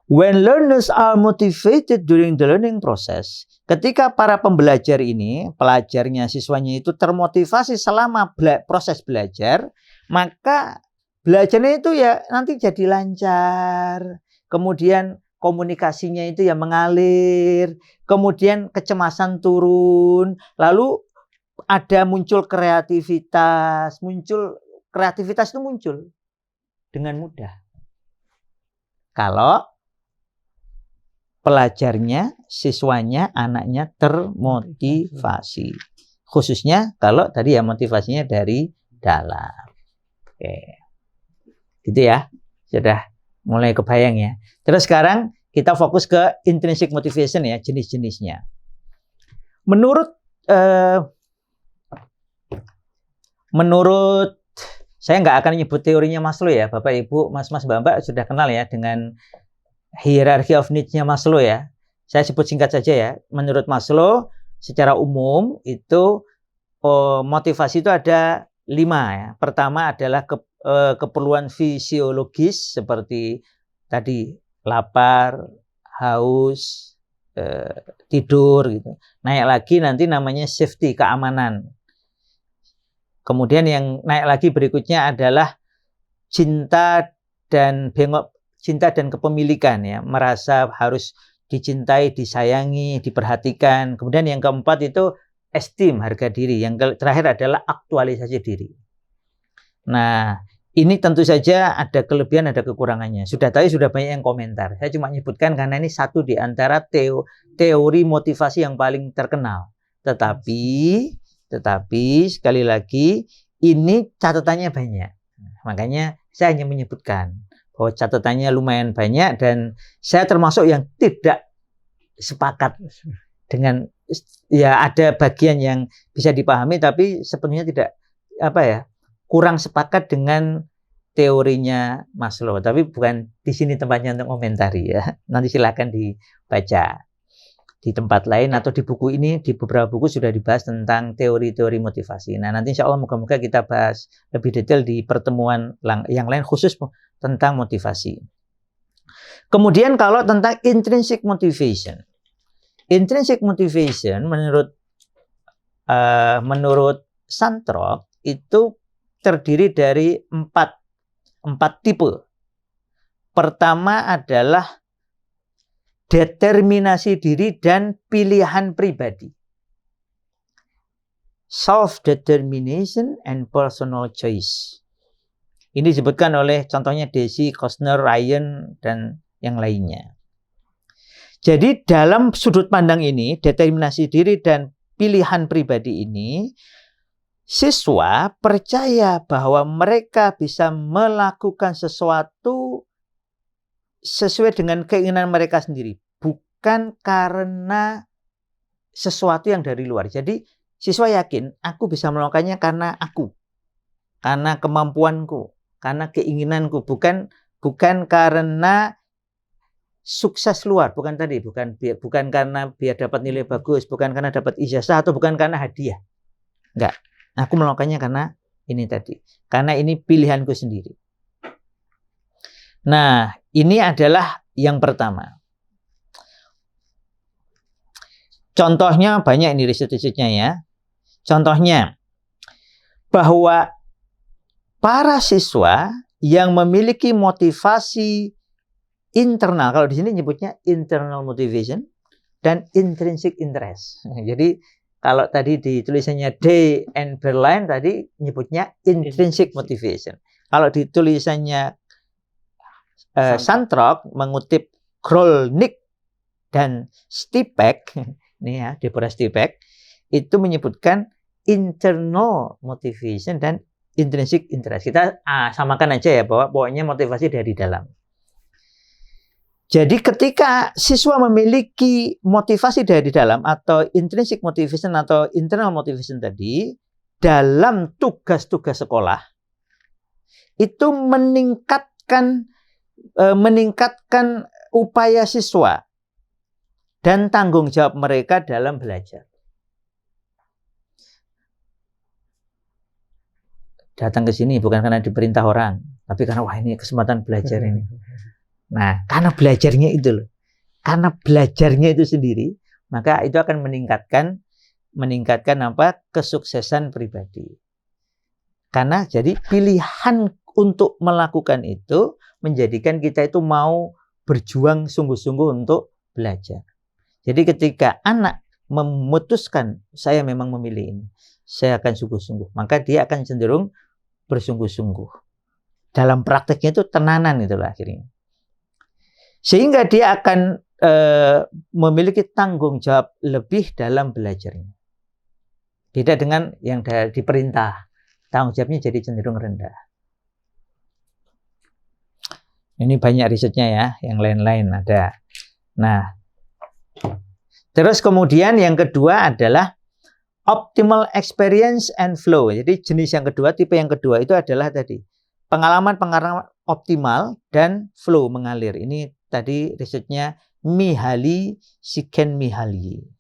S2: When learners are motivated during the learning process, ketika para pembelajar ini, pelajarnya, siswanya itu termotivasi selama proses belajar, maka belajarnya itu ya nanti jadi lancar. Kemudian komunikasinya itu ya mengalir, kemudian kecemasan turun, lalu muncul kreativitas itu muncul dengan mudah. Kalau pelajarnya, siswanya, anaknya termotivasi. Khususnya kalau tadi ya motivasinya dari dalam. Oke. Gitu ya. Sudah mulai kebayang ya. Terus sekarang kita fokus ke intrinsic motivation ya, jenis-jenisnya. Menurut saya nggak akan nyebut teorinya Maslow ya, Bapak Ibu, Mas-mas, Mbak-mbak sudah kenal ya dengan hierarchy of needs-nya Maslow ya. Saya sebut singkat saja ya. Menurut Maslow secara umum itu motivasi itu ada 5 ya. Pertama adalah keperluan fisiologis seperti tadi lapar, haus, tidur gitu. Naik lagi nanti namanya safety, keamanan. Kemudian yang naik lagi berikutnya adalah cinta dan kepemilikan ya, merasa harus dicintai, disayangi, diperhatikan. Kemudian yang keempat itu esteem, harga diri. Yang terakhir adalah aktualisasi diri. Nah, ini tentu saja ada kelebihan, ada kekurangannya. Sudah banyak yang komentar. Saya cuma nyebutkan karena ini satu di antara teori motivasi yang paling terkenal. Tetapi sekali lagi ini catatannya banyak. Makanya saya hanya menyebutkan bahwa catatannya lumayan banyak dan saya termasuk yang tidak sepakat dengan ya ada bagian yang bisa dipahami tapi sepenuhnya tidak kurang sepakat dengan teorinya Maslow. Tapi bukan di sini tempatnya untuk komentari ya. Nanti silakan dibaca di tempat lain atau di buku ini, di beberapa buku sudah dibahas tentang teori-teori motivasi. Nah, nanti insya Allah moga-moga kita bahas lebih detail di pertemuan yang lain khusus tentang motivasi. Kemudian kalau tentang intrinsic motivation. Intrinsic motivation menurut Santrop itu terdiri dari empat tipe. Pertama adalah determinasi diri dan pilihan pribadi. Self-determination and personal choice. Ini disebutkan oleh contohnya Deci, Kostner, Ryan, dan yang lainnya. Jadi dalam sudut pandang ini, determinasi diri dan pilihan pribadi ini, siswa percaya bahwa mereka bisa melakukan sesuatu sesuai dengan keinginan mereka sendiri, bukan karena sesuatu yang dari luar. Jadi siswa yakin aku bisa melakukannya karena kemampuanku, karena keinginanku, bukan karena sukses luar, bukan karena biar dapat nilai bagus, bukan karena dapat ijazah atau bukan karena hadiah. Enggak, aku melakukannya karena ini tadi, karena ini pilihanku sendiri. Nah, ini adalah yang pertama. Contohnya banyak ini riset-risetnya ya. Contohnya bahwa para siswa yang memiliki motivasi internal, kalau di sini nyebutnya internal motivation dan intrinsic interest. Jadi kalau tadi di tulisannya Day and Berlin tadi nyebutnya intrinsic motivation. Kalau di tulisannya Santrop mengutip Grolnick dan Stipek, ini ya, Deborah Stipek, itu menyebutkan internal motivation dan intrinsic interest. Kita samakan aja ya, bahwa pokoknya motivasi dari dalam. Jadi ketika siswa memiliki motivasi dari dalam atau intrinsic motivation atau internal motivation tadi dalam tugas-tugas sekolah itu meningkatkan upaya siswa dan tanggung jawab mereka dalam belajar. Datang ke sini bukan karena diperintah orang, tapi karena wah ini kesempatan belajar ini. Nah, karena belajarnya itu loh. Karena belajarnya itu sendiri, maka itu akan meningkatkan kesuksesan pribadi. Karena jadi pilihan untuk melakukan itu menjadikan kita itu mau berjuang sungguh-sungguh untuk belajar. Jadi ketika anak memutuskan saya memang memilih ini, saya akan sungguh-sungguh, maka dia akan cenderung bersungguh-sungguh. Dalam prakteknya itu tenanan itulah akhirnya. Sehingga dia akan memiliki tanggung jawab lebih dalam belajarnya. Beda dengan yang diperintah. Tanggung jawabnya jadi cenderung rendah. Ini banyak risetnya ya, yang lain-lain ada. Nah, terus kemudian yang kedua adalah optimal experience and flow. Jadi jenis yang kedua, tipe yang kedua itu adalah tadi pengalaman optimal dan flow mengalir. Ini tadi risetnya Csikszentmihalyi.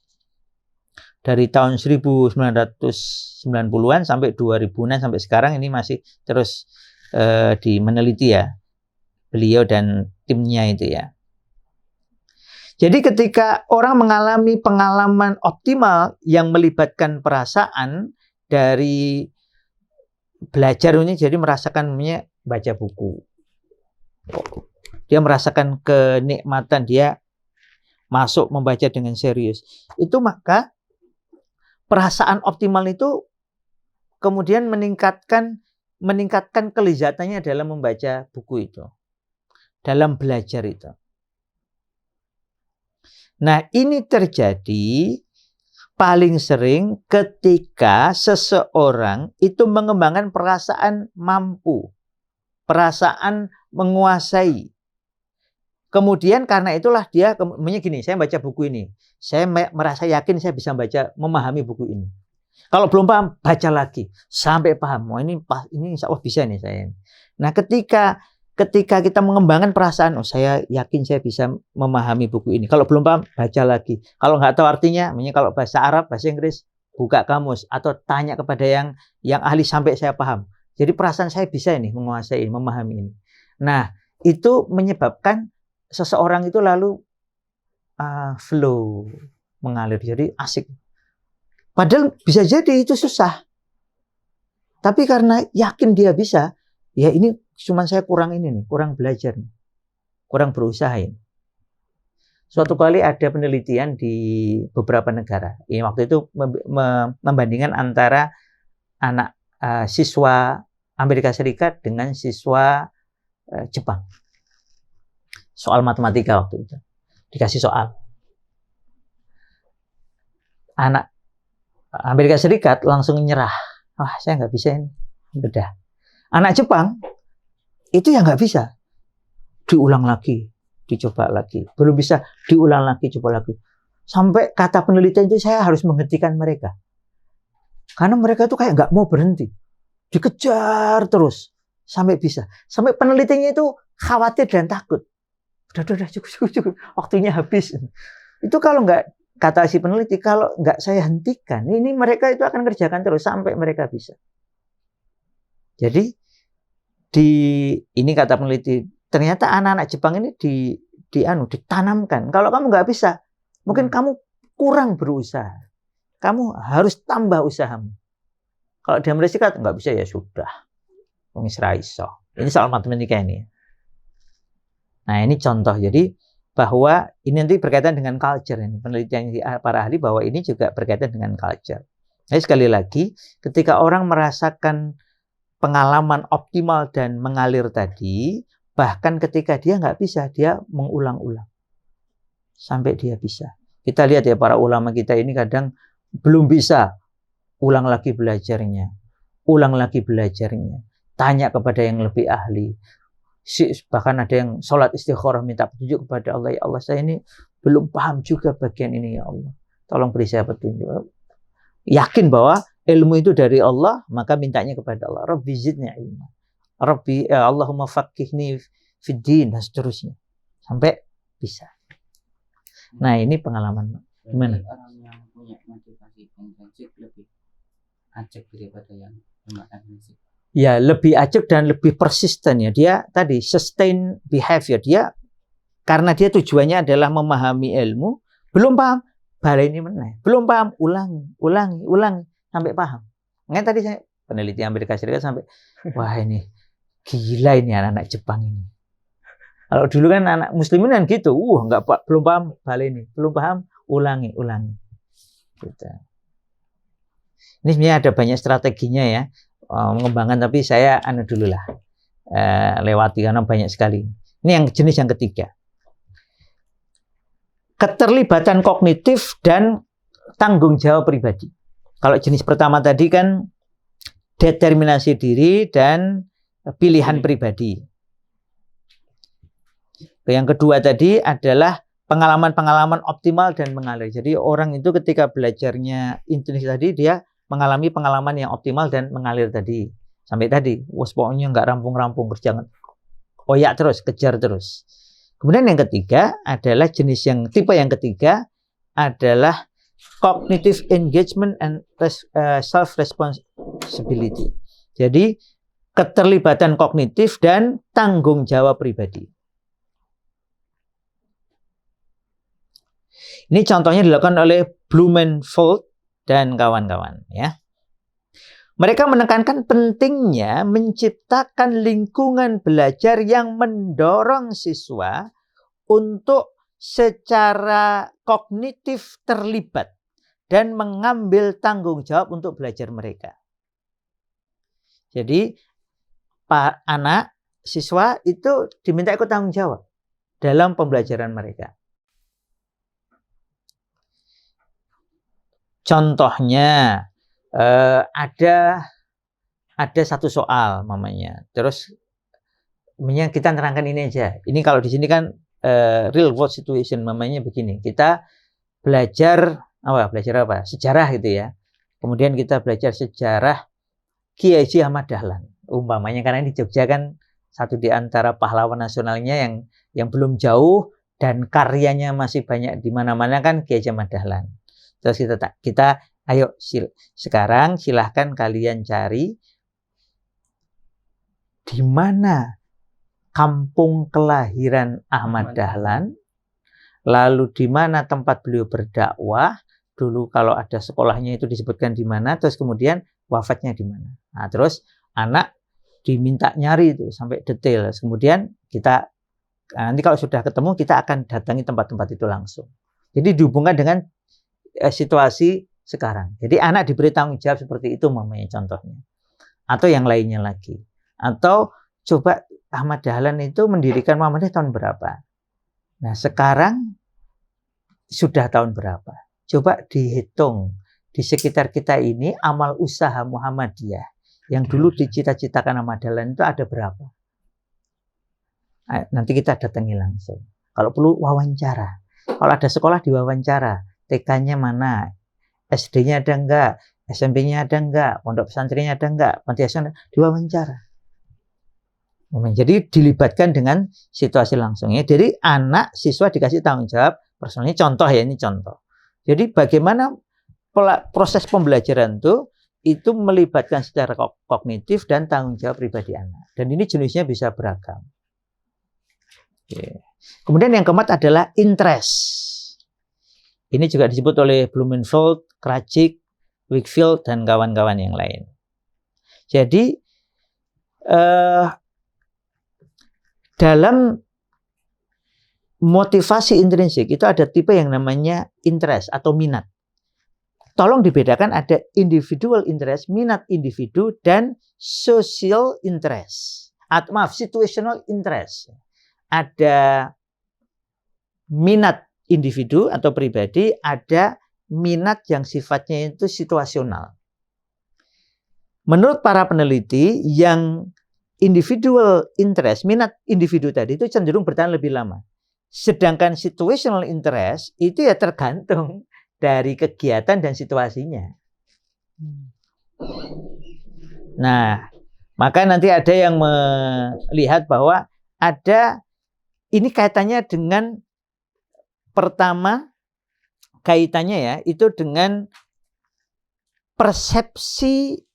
S2: Dari tahun 1990-an sampai 2000-an sampai sekarang ini masih terus meneliti ya. Beliau dan timnya itu ya. Jadi ketika orang mengalami pengalaman optimal yang melibatkan perasaan dari belajar ini, jadi merasakan baca buku. Dia merasakan kenikmatan, dia masuk membaca dengan serius. Itu maka perasaan optimal itu kemudian meningkatkan kelihatannya dalam membaca buku itu. Dalam belajar itu. Nah, ini terjadi paling sering ketika seseorang itu mengembangkan perasaan mampu, perasaan menguasai. Kemudian karena itulah dia gini, saya baca buku ini, saya merasa yakin saya bisa memahami buku ini. Kalau belum paham, baca lagi sampai paham. Oh, ini insya Allah bisa nih saya. Nah, ketika kita mengembangkan perasaan, saya yakin saya bisa memahami buku ini. Kalau belum paham, baca lagi. Kalau nggak tahu artinya, kalau bahasa Arab, bahasa Inggris, buka kamus atau tanya kepada yang ahli sampai saya paham. Jadi perasaan saya bisa ini menguasai, memahami ini. Nah, itu menyebabkan seseorang itu lalu flow, mengalir, jadi asik. Padahal bisa jadi itu susah. Tapi karena yakin dia bisa, ya ini cuma saya kurang belajar, kurang berusaha ini. Suatu kali ada penelitian di beberapa negara. Ini waktu itu membandingkan antara anak siswa Amerika Serikat dengan siswa Jepang. Soal matematika waktu itu. Dikasih soal. Anak Amerika Serikat langsung nyerah. Wah, saya nggak bisa ini. Udah. Anak Jepang itu ya nggak bisa. Diulang lagi, dicoba lagi. Belum bisa, diulang lagi, coba lagi. Sampai kata penelitian itu saya harus menghentikan mereka. Karena mereka itu kayak nggak mau berhenti. Dikejar terus. Sampai bisa. Sampai penelitiannya itu khawatir dan takut. Udah, cukup. Waktunya habis. Itu kalau nggak, kata si peneliti, kalau nggak saya hentikan, ini mereka itu akan kerjakan terus sampai mereka bisa. Jadi, ini kata peneliti, ternyata anak-anak Jepang ini ditanamkan. Kalau kamu nggak bisa, mungkin kamu kurang berusaha. Kamu harus tambah usahamu. Kalau di Amerika Serikat nggak bisa, ya sudah. Ini soal matematika ini. Nah, ini contoh. Jadi bahwa ini nanti berkaitan dengan culture. Ini penelitian para ahli bahwa ini juga berkaitan dengan culture. Jadi sekali lagi, ketika orang merasakan pengalaman optimal dan mengalir tadi, bahkan ketika dia nggak bisa, dia mengulang-ulang sampai dia bisa. Kita lihat ya, para ulama kita ini kadang belum bisa, ulang lagi belajarnya, tanya kepada yang lebih ahli. Bahkan ada yang sholat istikharah minta petunjuk kepada Allah. Ya Allah, saya ini belum paham juga bagian ini ya Allah. Tolong beri saya petunjuk. Yakin bahwa ilmu itu dari Allah, maka mintanya kepada Allah. Rabbi zidni ilma. Rabbi, Allahumma faqihni fid din, dan seterusnya. Sampai bisa. Nah, ini pengalaman. Gimana?
S3: Orang yang punya motivasi intensif lebih ajak daripada yang intensif.
S2: Ya, lebih ajak dan lebih persisten ya. Dia tadi sustain behavior. Dia karena dia tujuannya adalah memahami ilmu, belum paham, baleni meneh. Belum paham, ulangi sampai paham. Nggak tadi saya peneliti Amerika Serikat sampai wah ini gila ini anak-anak Jepang ini. Kalau dulu kan anak muslimin kan gitu, belum paham, baleni, belum paham, ulangi. Gitu. Ini sebenarnya ada banyak strateginya ya. Mengembangkan, tapi saya dulu lah lewati karena banyak sekali. Ini yang jenis yang ketiga, keterlibatan kognitif dan tanggung jawab pribadi. Kalau jenis pertama tadi kan determinasi diri dan pilihan pribadi. Yang kedua tadi adalah pengalaman-pengalaman optimal dan mengalir. Jadi orang itu ketika belajarnya intensif tadi, dia mengalami pengalaman yang optimal dan mengalir tadi. Sampai tadi, pokoknya nggak rampung-rampung, kerja koyak terus, kejar terus. Kemudian yang ketiga adalah tipe yang ketiga adalah cognitive engagement and self-responsibility. Jadi keterlibatan kognitif dan tanggung jawab pribadi. Ini contohnya dilakukan oleh Blumenfeld dan kawan-kawan ya. Mereka menekankan pentingnya menciptakan lingkungan belajar yang mendorong siswa untuk secara kognitif terlibat dan mengambil tanggung jawab untuk belajar mereka. Jadi anak siswa itu diminta ikut tanggung jawab dalam pembelajaran mereka. Contohnya ada satu soal mamanya. Terus kita terangkan ini aja. Ini kalau di sini kan real world situation mamanya begini. Kita belajar apa? Sejarah gitu ya. Kemudian kita belajar sejarah Kiai Haji Ahmad Dahlan. Umpamanya karena di Jogja kan satu di antara pahlawan nasionalnya yang belum jauh dan karyanya masih banyak di mana-mana kan Kiai Haji Ahmad Dahlan. Terus kita ayo sekarang silahkan kalian cari di mana kampung kelahiran Ahmad Dahlan, lalu di mana tempat beliau berdakwah. Dulu kalau ada sekolahnya itu disebutkan di mana, terus kemudian wafatnya di mana. Nah, terus anak diminta nyari itu sampai detail. Kemudian nanti kalau sudah ketemu kita akan datangi tempat-tempat itu langsung. Jadi dihubungkan dengan situasi sekarang. Jadi anak diberi tanggung jawab seperti itu mamanya contohnya. Atau yang lainnya lagi. Atau coba Ahmad Dahlan itu mendirikan Muhammadiyah tahun berapa? Nah sekarang sudah tahun berapa? Coba dihitung di sekitar kita ini amal usaha Muhammadiyah yang dulu dicita-citakan Ahmad Dahlan itu ada berapa? Nanti kita datangi langsung. Kalau perlu wawancara. Kalau ada sekolah diwawancara. TK-nya mana? SD-nya ada enggak? SMP-nya ada enggak? Pondok pesantrennya ada enggak? Panti asuhan diwawancara. Jadi dilibatkan dengan situasi langsungnya. Jadi anak siswa dikasih tanggung jawab personalnya. Contoh ya, ini contoh. Jadi bagaimana proses pembelajaran itu melibatkan secara kognitif dan tanggung jawab pribadi anak. Dan ini jenisnya bisa beragam. Oke. Kemudian yang keempat adalah interest. Ini juga disebut oleh Blumenfeld, Krajcik, Wakefield, dan kawan-kawan yang lain. Jadi, dalam motivasi intrinsik itu ada tipe yang namanya interest atau minat. Tolong dibedakan ada individual interest, minat individu, dan social interest. Situational interest. Ada minat individu atau pribadi, ada minat yang sifatnya itu situasional. Menurut para peneliti, yang individual interest, minat individu tadi itu cenderung bertahan lebih lama. Sedangkan situational interest itu ya tergantung dari kegiatan dan situasinya. Nah, maka nanti ada yang melihat bahwa ada ini kaitannya dengan pertama kaitannya ya itu dengan persepsi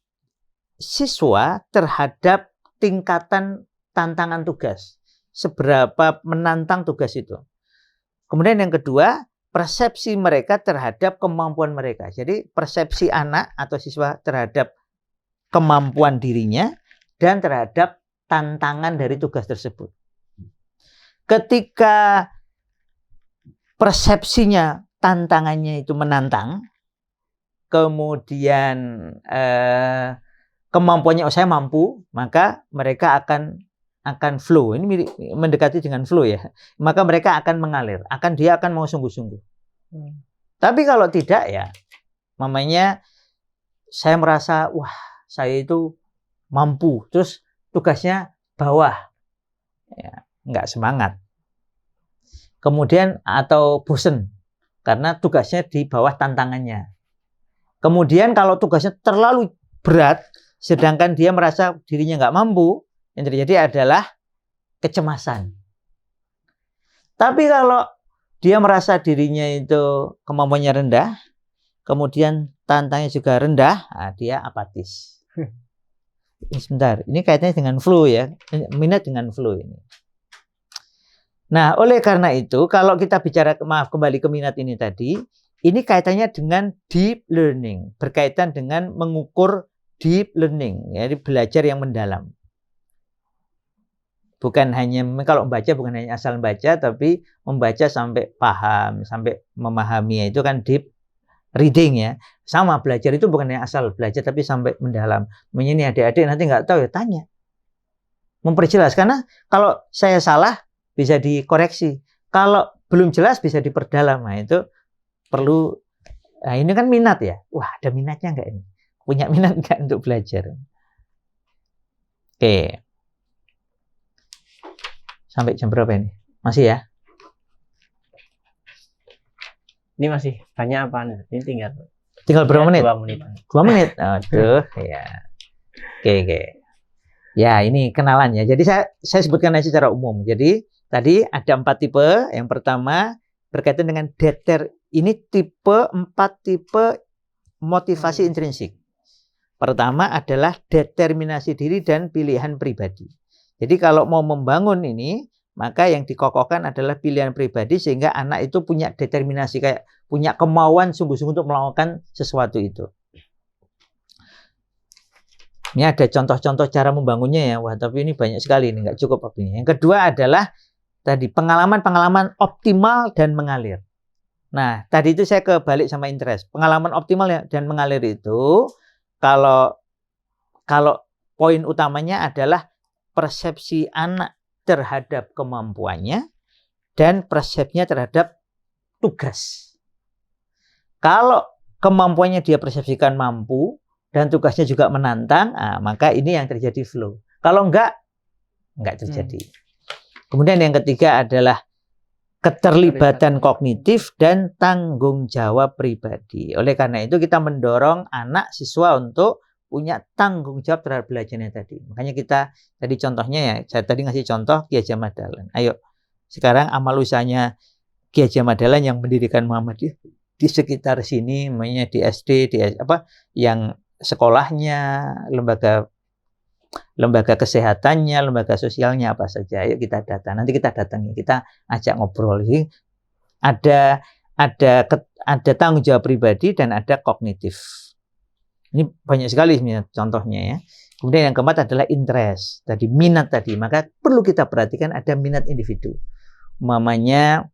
S2: siswa terhadap tingkatan tantangan tugas. Seberapa menantang tugas itu. Kemudian yang kedua, persepsi mereka terhadap kemampuan mereka. Jadi persepsi anak atau siswa terhadap kemampuan dirinya dan terhadap tantangan dari tugas tersebut. Ketika persepsinya tantangannya itu menantang, kemudian kemampuannya saya mampu, maka mereka akan flow. Ini mendekati dengan flow ya. Maka mereka akan mengalir, dia akan mau sungguh-sungguh. Tapi kalau tidak ya, mamanya saya merasa wah saya itu mampu, terus tugasnya bawah, ya, nggak semangat. Kemudian atau bosen karena tugasnya di bawah tantangannya. Kemudian kalau tugasnya terlalu berat, sedangkan dia merasa dirinya nggak mampu, yang terjadi adalah kecemasan. Tapi kalau dia merasa dirinya itu kemampuannya rendah, kemudian tantangannya juga rendah, dia apatis. Sebentar, ini kaitannya dengan flow ya, minat dengan flow ini. Nah, oleh karena itu, kalau kita bicara, kembali ke minat ini tadi, ini kaitannya dengan deep learning, berkaitan dengan mengukur deep learning, jadi belajar yang mendalam. Bukan hanya, kalau membaca bukan hanya asal membaca, tapi membaca sampai paham, sampai memahami, itu kan deep reading ya. Sama, belajar itu bukan hanya asal belajar, tapi sampai mendalam. Ini adik-adik nanti nggak tahu ya, tanya. Memperjelas, karena kalau saya salah, bisa dikoreksi. Kalau belum jelas, bisa diperdalam. Nah, itu perlu, nah ini kan minat ya. Wah, ada minatnya nggak ini? Punya minat nggak untuk belajar? Oke. Sampai jam berapa ini? Masih ya?
S1: Ini masih banyak apa? Ini
S2: tinggal berapa menit?
S1: 2 menit.
S2: 2 menit? Aduh, ya. Oke. Ya, ini kenalannya. Jadi saya sebutkan aja secara umum. Jadi tadi ada 4 tipe. Yang pertama berkaitan dengan ini 4 tipe motivasi intrinsik. Pertama adalah determinasi diri dan pilihan pribadi. Jadi kalau mau membangun ini, maka yang dikokohkan adalah pilihan pribadi sehingga anak itu punya determinasi, kayak punya kemauan sungguh-sungguh untuk melakukan sesuatu itu. Ini ada contoh-contoh cara membangunnya ya. Wah, tapi ini banyak sekali, ini nggak cukup waktunya. Yang kedua adalah tadi pengalaman optimal dan mengalir. Nah, tadi itu saya kebalik sama interest. Pengalaman optimal dan mengalir itu kalau poin utamanya adalah persepsi anak terhadap kemampuannya dan persepsinya terhadap tugas. Kalau kemampuannya dia persepsikan mampu dan tugasnya juga menantang, maka ini yang terjadi flow. Kalau enggak terjadi. Kemudian yang ketiga adalah keterlibatan kognitif dan tanggung jawab pribadi. Oleh karena itu kita mendorong anak siswa untuk punya tanggung jawab terhadap belajarnya tadi. Makanya kita tadi contohnya ya, saya tadi ngasih contoh Ki Hajar Madalan. Ayo, sekarang amal usahanya Ki Hajar Madalan yang mendirikan Muhammadiyah di sekitar sini, namanya di SD, yang sekolahnya, lembaga kesehatannya, lembaga sosialnya apa saja. Ayo kita datang. Nanti kita datangi, kita ajak ngobrol. Jadi ada tanggung jawab pribadi dan ada kognitif. Ini banyak sekali contohnya ya. Kemudian yang keempat adalah interest. Tadi minat tadi. Maka perlu kita perhatikan ada minat individu. Mamanya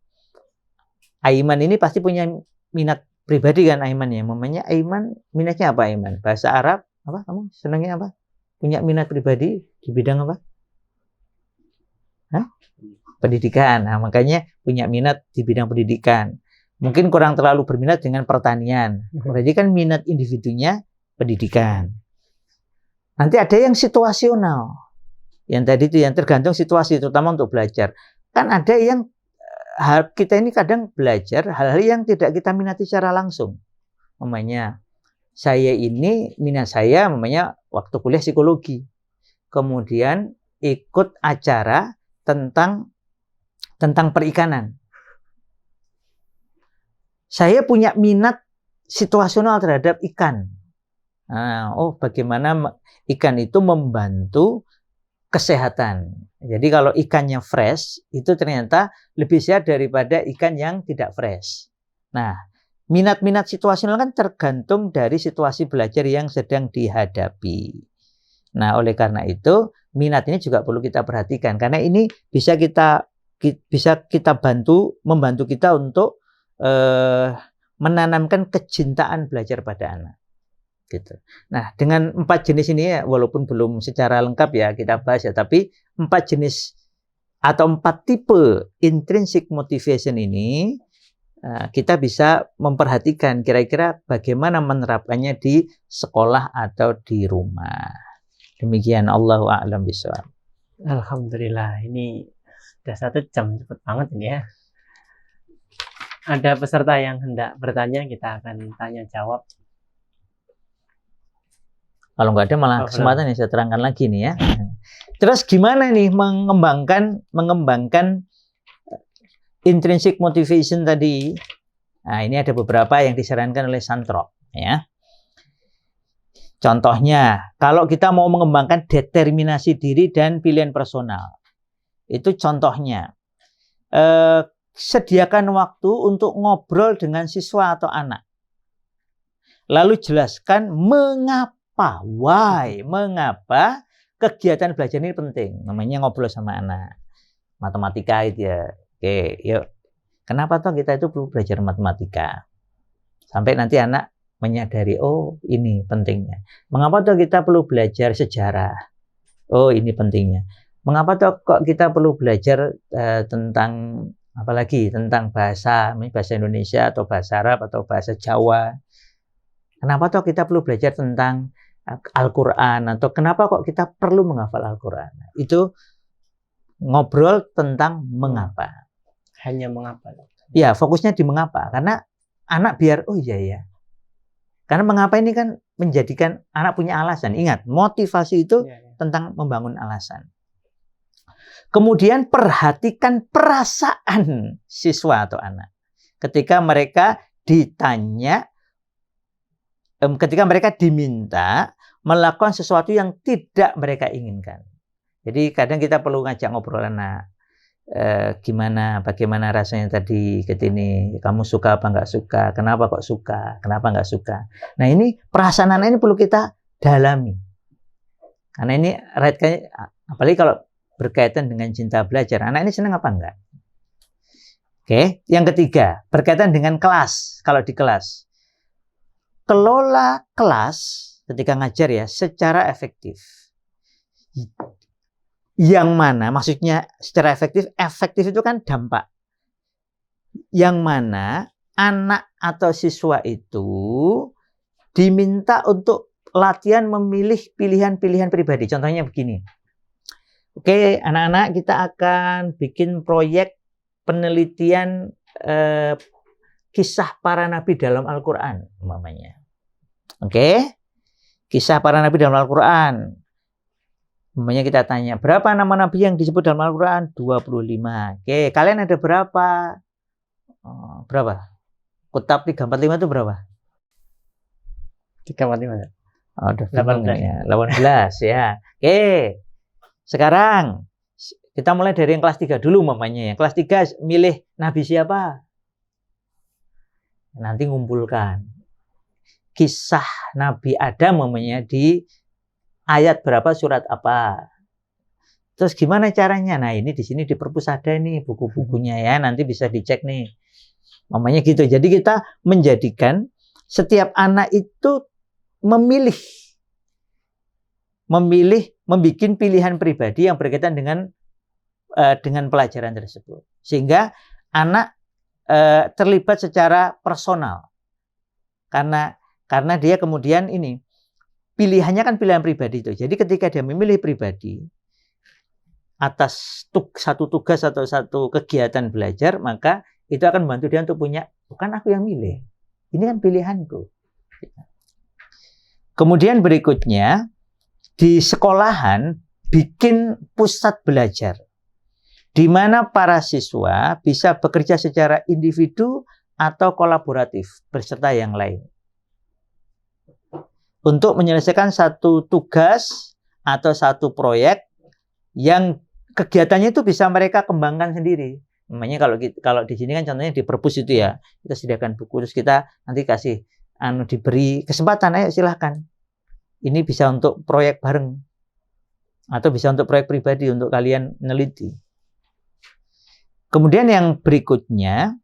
S2: Aiman ini pasti punya minat pribadi kan Aiman ya. Mamanya Aiman minatnya apa Aiman? Bahasa Arab? Apa kamu senangnya apa? Punya minat pribadi di bidang apa? Pendidikan. Nah, makanya punya minat di bidang pendidikan. Mungkin kurang terlalu berminat dengan pertanian. Berarti kan minat individunya pendidikan. Nanti ada yang situasional. Yang tadi itu yang tergantung situasi, terutama untuk belajar. Kan ada yang kita ini kadang belajar hal-hal yang tidak kita minati secara langsung. Umpamanya saya ini minat saya umpamanya waktu kuliah psikologi. Kemudian ikut acara tentang perikanan. Saya punya minat situasional terhadap ikan. Nah, bagaimana ikan itu membantu kesehatan. Jadi kalau ikannya fresh, itu ternyata lebih sehat daripada ikan yang tidak fresh. Nah, minat-minat situasional kan tergantung dari situasi belajar yang sedang dihadapi. Nah, oleh karena itu, minat ini juga perlu kita perhatikan. Karena ini bisa kita membantu kita untuk menanamkan kecintaan belajar pada anak. Gitu. Nah, dengan 4 jenis ini ya, walaupun belum secara lengkap ya kita bahas ya, tapi 4 jenis atau 4 tipe intrinsic motivation ini kita bisa memperhatikan kira-kira bagaimana menerapkannya di sekolah atau di rumah. Demikian, Allahu a'lam bishawab.
S1: Alhamdulillah, ini sudah 1 jam, cepat banget ini ya. Ada peserta yang hendak bertanya, kita akan tanya jawab.
S2: Kalau nggak ada malah kesempatan yang saya terangkan lagi nih ya. Terus gimana nih mengembangkan intrinsic motivation tadi? Nah, ini ada beberapa yang disarankan oleh Santrop ya. Contohnya, kalau kita mau mengembangkan determinasi diri dan pilihan personal, itu contohnya sediakan waktu untuk ngobrol dengan siswa atau anak. Lalu jelaskan mengapa kegiatan belajar ini penting. Namanya ngobrol sama anak. Matematika itu ya. Oke, yuk. Kenapa toh kita itu perlu belajar matematika? Sampai nanti anak menyadari, oh ini pentingnya. Mengapa toh kita perlu belajar sejarah? Oh ini pentingnya. Mengapa toh kok kita perlu belajar tentang apalagi tentang bahasa Indonesia atau bahasa Arab atau bahasa Jawa? Kenapa toh kita perlu belajar tentang Al-Quran, atau kenapa kok kita perlu menghafal Al-Quran? Itu ngobrol tentang mengapa.
S1: Hanya mengapa.
S2: Ya, fokusnya di mengapa. Karena anak biar, oh iya ya. Karena mengapa ini kan menjadikan anak punya alasan. Ingat, motivasi itu tentang membangun alasan. Kemudian perhatikan perasaan siswa atau anak. Ketika mereka ditanya, ketika mereka diminta melakukan sesuatu yang tidak mereka inginkan. Jadi kadang kita perlu ngajak ngobrol anak. Bagaimana rasanya tadi ini, kamu suka apa nggak suka, kenapa kok suka, kenapa nggak suka. Nah ini perasaan anak ini perlu kita dalami. Karena ini apalagi kalau berkaitan dengan cinta belajar, anak ini senang apa enggak. Oke, yang ketiga, berkaitan dengan kelas. Kalau di kelas, kelola kelas ketika ngajar ya secara efektif. Yang mana maksudnya secara efektif? Efektif itu kan dampak. Yang mana anak atau siswa itu diminta untuk latihan memilih pilihan-pilihan pribadi. Contohnya begini. Oke, anak-anak, kita akan bikin proyek penelitian kisah para nabi dalam Al-Quran umpamanya. Oke, kisah para nabi dalam Al-Quran. Umpamanya kita tanya, berapa nama nabi yang disebut dalam Al-Quran? 25. Oke, kalian ada berapa? Berapa? Kutab 345 itu berapa?
S1: 345.
S2: Oh, 18 ya. 18 ya. Oke. Sekarang kita mulai dari yang kelas 3 dulu umpamanya. Yang kelas 3 milih nabi siapa? Nanti ngumpulkan kisah Nabi Adam umpamanya di ayat berapa, surat apa. Terus gimana caranya? Nah, ini di sini di perpus ada nih buku-bukunya ya, nanti bisa dicek nih. Umpamanya gitu. Jadi kita menjadikan setiap anak itu memilih membuat pilihan pribadi yang berkaitan dengan pelajaran tersebut. Sehingga anak terlibat secara personal. Karena dia kemudian ini pilihannya kan pilihan pribadi itu. Jadi ketika dia memilih pribadi, atas satu tugas atau satu kegiatan belajar, maka itu akan membantu dia untuk punya, bukan aku yang milih, ini kan pilihanku. Kemudian berikutnya, di sekolahan bikin pusat belajar, di mana para siswa bisa bekerja secara individu atau kolaboratif beserta yang lain untuk menyelesaikan satu tugas atau satu proyek yang kegiatannya itu bisa mereka kembangkan sendiri. Namanya kalau di sini kan contohnya di perpus itu ya, kita sediakan buku, terus kita nanti kasih diberi kesempatan, ayo silahkan. Ini bisa untuk proyek bareng atau bisa untuk proyek pribadi untuk kalian neliti. Kemudian yang berikutnya,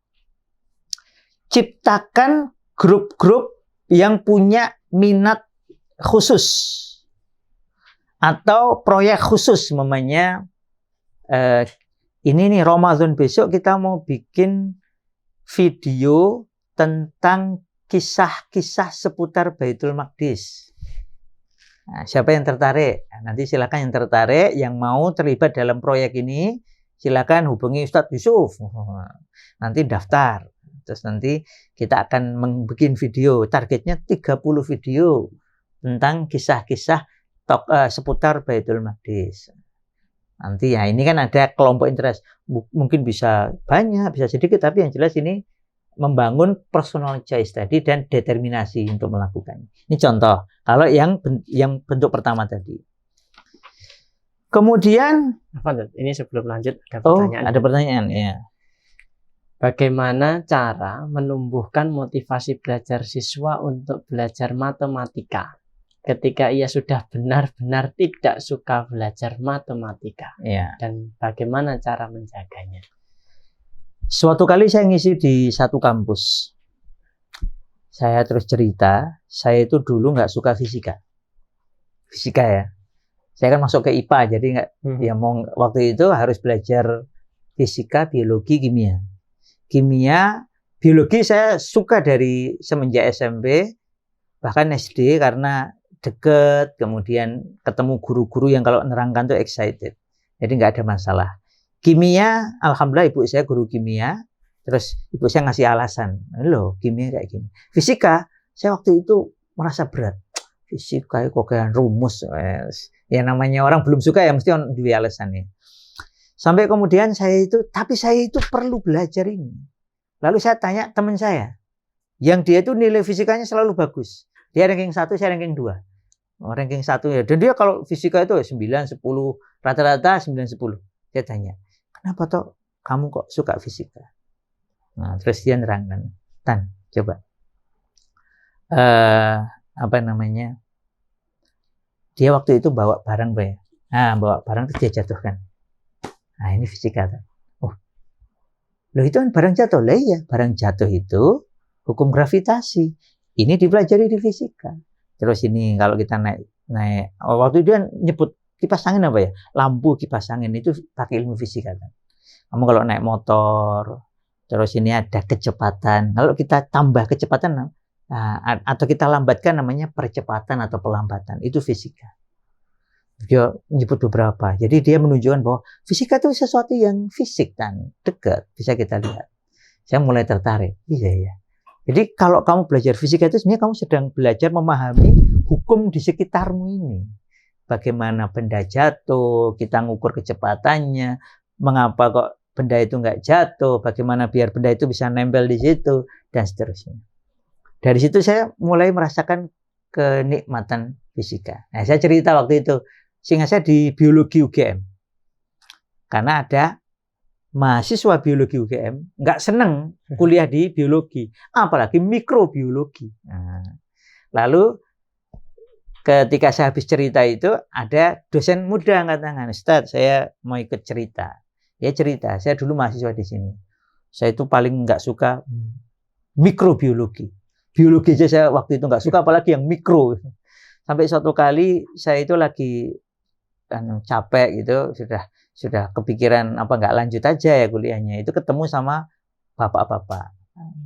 S2: ciptakan grup-grup yang punya minat khusus atau proyek khusus. Namanya ini nih Ramadan besok kita mau bikin video tentang kisah-kisah seputar Baitul Maqdis. Nah, siapa yang tertarik? Nanti silakan yang tertarik, yang mau terlibat dalam proyek ini, silakan hubungi Ustadz Yusuf. Nanti daftar. Terus nanti kita akan membuat video. Targetnya 30 video tentang kisah-kisah seputar Baitul Maqdis. Nanti ya ini kan ada kelompok interest. Mungkin bisa banyak, bisa sedikit, tapi yang jelas ini membangun personal choice tadi dan determinasi untuk melakukannya. Ini contoh. Kalau yang bentuk pertama tadi. Kemudian,
S1: ini sebelum lanjut ada pertanyaan.
S2: Ada pertanyaan ya.
S1: Bagaimana cara menumbuhkan motivasi belajar siswa untuk belajar matematika ketika ia sudah benar-benar tidak suka belajar matematika?
S2: Ya.
S1: Dan bagaimana cara menjaganya?
S2: Suatu kali saya ngisi di satu kampus. Saya terus cerita, saya itu dulu nggak suka fisika. Fisika ya. Saya kan masuk ke IPA, jadi nggak, ya mau waktu itu harus belajar fisika, biologi, kimia. Kimia, biologi saya suka dari semenjak SMP, bahkan SD karena deket, kemudian ketemu guru-guru yang kalau nerangkan tuh excited. Jadi nggak ada masalah. Kimia, alhamdulillah ibu saya guru kimia, terus ibu saya ngasih alasan, loh kimia kayak gini. Fisika, saya waktu itu merasa berat. Fisika kok kayak rumus. Ya namanya orang belum suka ya mesti dua alasannya. Sampai kemudian saya itu perlu belajar ini. Lalu saya tanya teman saya, yang dia itu nilai fisikanya selalu bagus. Dia ranking 1, saya ranking 2. Ranking 1 ya. Dan dia kalau fisika itu 9, 10, rata-rata 9, 10. Saya tanya, kenapa toh kamu kok suka fisika? Nah, terus dia nerangkan, Tan, coba. Dia waktu itu bawa barang, Pak ya. Nah, bawa barang terus dia jatuhkan. Nah, ini fisika. Oh, loh itu kan barang jatuh. Lah iya, barang jatuh itu hukum gravitasi. Ini dipelajari di fisika. Terus ini kalau kita naik, waktu itu dia nyebut kipas angin apa ya? Lampu kipas angin itu pakai ilmu fisika kan. Kamu kalau naik motor, terus ini ada kecepatan. Kalau kita tambah kecepatan atau kita lambatkan namanya percepatan atau pelambatan. Itu fisika. Dia menyebut beberapa. Jadi dia menunjukkan bahwa fisika itu sesuatu yang fisik dan dekat. Bisa kita lihat. Saya mulai tertarik. Iya ya. Jadi kalau kamu belajar fisika itu sebenarnya kamu sedang belajar memahami hukum di sekitarmu ini. Bagaimana benda jatuh, kita ngukur kecepatannya, mengapa kok benda itu nggak jatuh, bagaimana biar benda itu bisa nempel di situ, dan seterusnya. Dari situ saya mulai merasakan kenikmatan fisika. Nah, saya cerita waktu itu, seingat saya di biologi UGM. Karena ada mahasiswa biologi UGM nggak seneng kuliah di biologi, apalagi mikrobiologi. Nah, lalu ketika saya habis cerita itu, ada dosen muda angkat tangan, Ustadz, saya mau ikut cerita. Ya cerita, saya dulu mahasiswa di sini. Saya itu paling nggak suka mikrobiologi. Biologi aja saya waktu itu nggak suka, apalagi yang mikro. Sampai suatu kali saya itu lagi capek gitu, sudah kepikiran apa nggak lanjut aja ya kuliahnya. Itu ketemu sama bapak-bapak,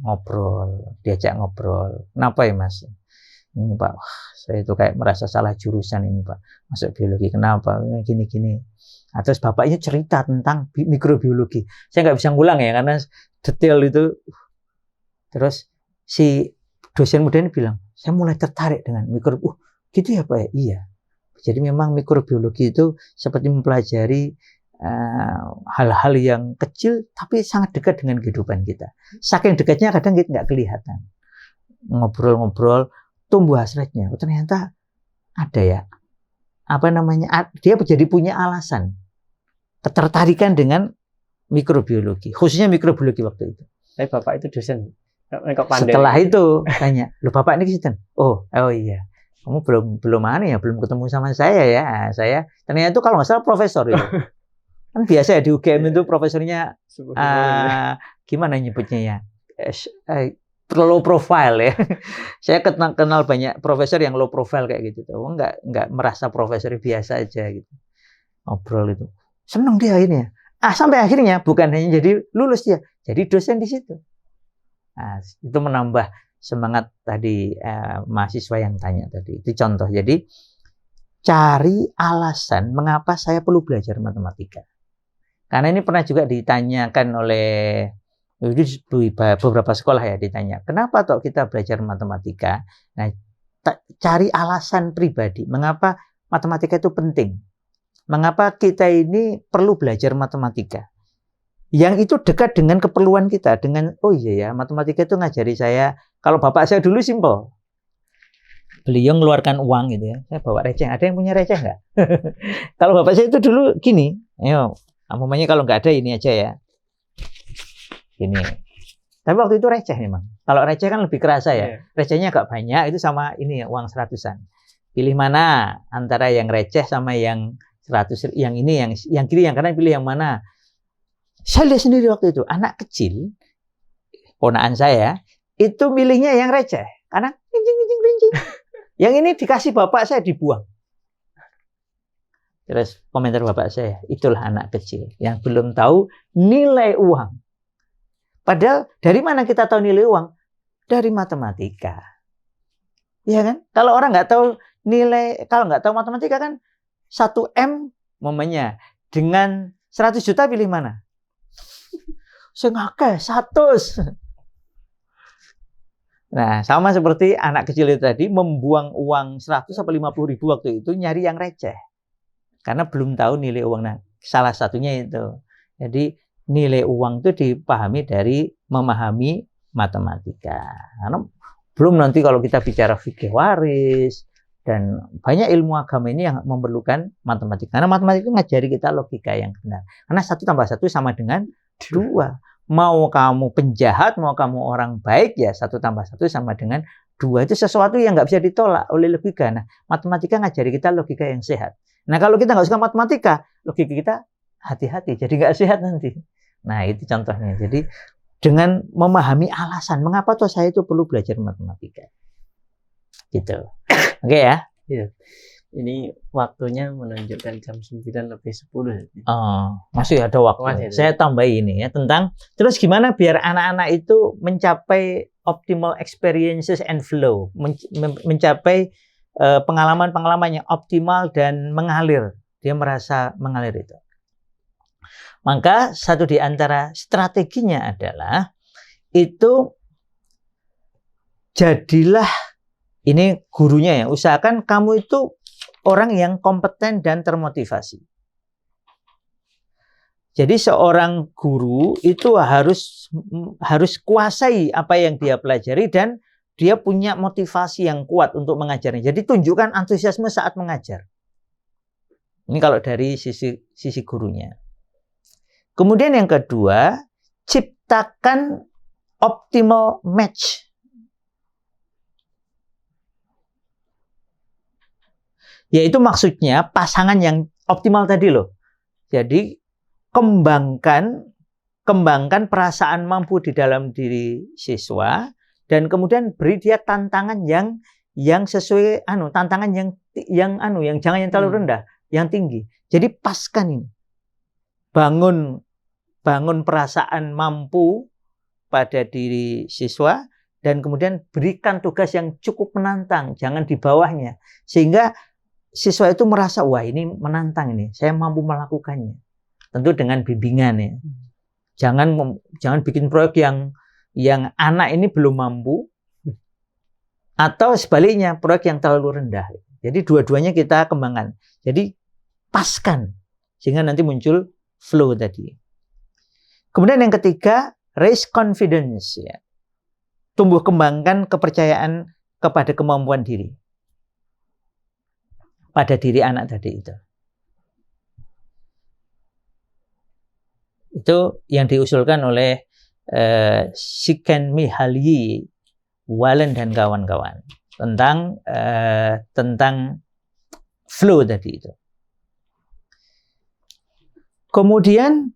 S2: ngobrol, diajak ngobrol. Kenapa ya Mas? Ini Pak, saya itu kayak merasa salah jurusan ini Pak, masuk biologi. Kenapa? Gini-gini. Nah, terus bapaknya cerita tentang mikrobiologi. Saya nggak bisa ngulang ya karena detail itu. Terus si dosen muda ini bilang, saya mulai tertarik dengan mikrobiologi. Gitu ya Pak ya? Iya. Jadi memang mikrobiologi itu seperti mempelajari hal-hal yang kecil tapi sangat dekat dengan kehidupan kita. Saking dekatnya kadang kita nggak kelihatan. Ngobrol-ngobrol, tumbuh hasratnya. Oh, ternyata ada ya. Apa namanya? Dia jadi punya alasan ketertarikan dengan mikrobiologi, khususnya mikrobiologi waktu itu.
S1: Tapi bapak itu dosen. Kok pandai.
S2: Setelah itu tanya, "Loh Bapak ini Kristen?" Oh iya. Kamu belum ketemu sama saya ya. Saya ternyata itu kalau nggak salah profesor itu. Kan biasa ya di UGM itu profesornya gimana nyebutnya ya? Low profile ya. Saya kenal banyak profesor yang low profile kayak gitu. Nggak merasa profesor biasa aja gitu. Ngobrol itu. Senang dia akhirnya. Sampai akhirnya bukan hanya jadi lulus dia, jadi dosen di situ. Nah, itu menambah semangat tadi mahasiswa yang tanya tadi. Itu contoh. Jadi cari alasan mengapa saya perlu belajar matematika. Karena ini pernah juga ditanyakan oleh beberapa sekolah ya, ditanya, kenapa toh kita belajar matematika? Nah, cari alasan pribadi mengapa matematika itu penting. Mengapa kita ini perlu belajar matematika? Yang itu dekat dengan keperluan kita, dengan oh iya ya, matematika itu ngajari saya. Kalau bapak saya dulu simpel. Beliau mengeluarkan uang gitu ya. Saya bawa receh. Ada yang punya receh nggak? Kalau bapak saya itu dulu gini, ayo, namanya kalau nggak ada ini aja ya. Gini. Tapi waktu itu receh memang. Kalau receh kan lebih kerasa ya. Recehnya agak banyak, itu sama ini uang 100-an. Pilih mana antara yang receh sama yang 100, yang ini, yang kiri, yang kanan, pilih yang mana. Saya lihat sendiri waktu itu, anak kecil, ponakan saya, itu milihnya yang receh. Karena rincing. Yang ini dikasih bapak saya dibuang. Terus komentar bapak saya, itulah anak kecil yang belum tahu nilai uang. Padahal dari mana kita tahu nilai uang? Dari matematika. Ya kan? Kalau orang nggak tahu nilai, kalau nggak tahu matematika kan 1M momennya dengan 100 juta pilih mana? Sengake 100. Nah, sama seperti anak kecil itu tadi membuang uang 100 sampai 50 ribu waktu itu nyari yang receh. Karena belum tahu nilai uang. Nah, salah satunya itu. Jadi nilai uang itu dipahami dari memahami matematika. Karena belum nanti kalau kita bicara fikih waris dan banyak ilmu agama ini yang memerlukan matematika. Karena matematika itu ngajari kita logika yang benar. Karena 1 tambah 1 sama dengan 2. Mau kamu penjahat, mau kamu orang baik, ya 1 tambah 1 sama dengan 2. Itu sesuatu yang nggak bisa ditolak oleh logika. Nah, matematika ngajari kita logika yang sehat. Nah, kalau kita nggak suka matematika, logika kita hati-hati, jadi nggak sehat nanti. Nah, itu contohnya. Jadi, dengan memahami alasan, mengapa tuh saya itu perlu belajar matematika. Gitu. Oke ya?
S1: Iya. Ini waktunya menunjukkan jam 9:10.
S2: Oh, masih ada waktu.
S1: Masih ada.
S2: Saya tambah ini ya, tentang, terus gimana biar anak-anak itu mencapai optimal experiences and flow. Mencapai pengalaman-pengalaman yang optimal dan mengalir. Dia merasa mengalir itu. Maka satu di antara strateginya adalah itu jadilah, ini gurunya ya, usahakan kamu itu orang yang kompeten dan termotivasi. Jadi seorang guru itu harus kuasai apa yang dia pelajari dan dia punya motivasi yang kuat untuk mengajarnya. Jadi tunjukkan antusiasme saat mengajar. Ini kalau dari sisi gurunya. Kemudian yang kedua, ciptakan optimal match. Yaitu maksudnya pasangan yang optimal tadi loh. Jadi kembangkan perasaan mampu di dalam diri siswa dan kemudian beri dia tantangan yang sesuai tantangan yang jangan yang terlalu rendah, yang tinggi. Jadi paskan ini. Bangun perasaan mampu pada diri siswa dan kemudian berikan tugas yang cukup menantang, jangan di bawahnya. Sehingga siswa itu merasa, wah ini menantang ini, saya mampu melakukannya. Tentu dengan bimbingan ya. Jangan bikin proyek yang anak ini belum mampu, atau sebaliknya proyek yang terlalu rendah. Jadi dua-duanya kita kembangkan. Jadi paskan sehingga nanti muncul flow tadi. Kemudian yang ketiga, raise confidence ya. Tumbuh kembangkan kepercayaan kepada kemampuan diri. Pada diri anak tadi itu. Itu yang diusulkan oleh Csikszentmihalyi, Wallin dan kawan-kawan tentang flow tadi itu. Kemudian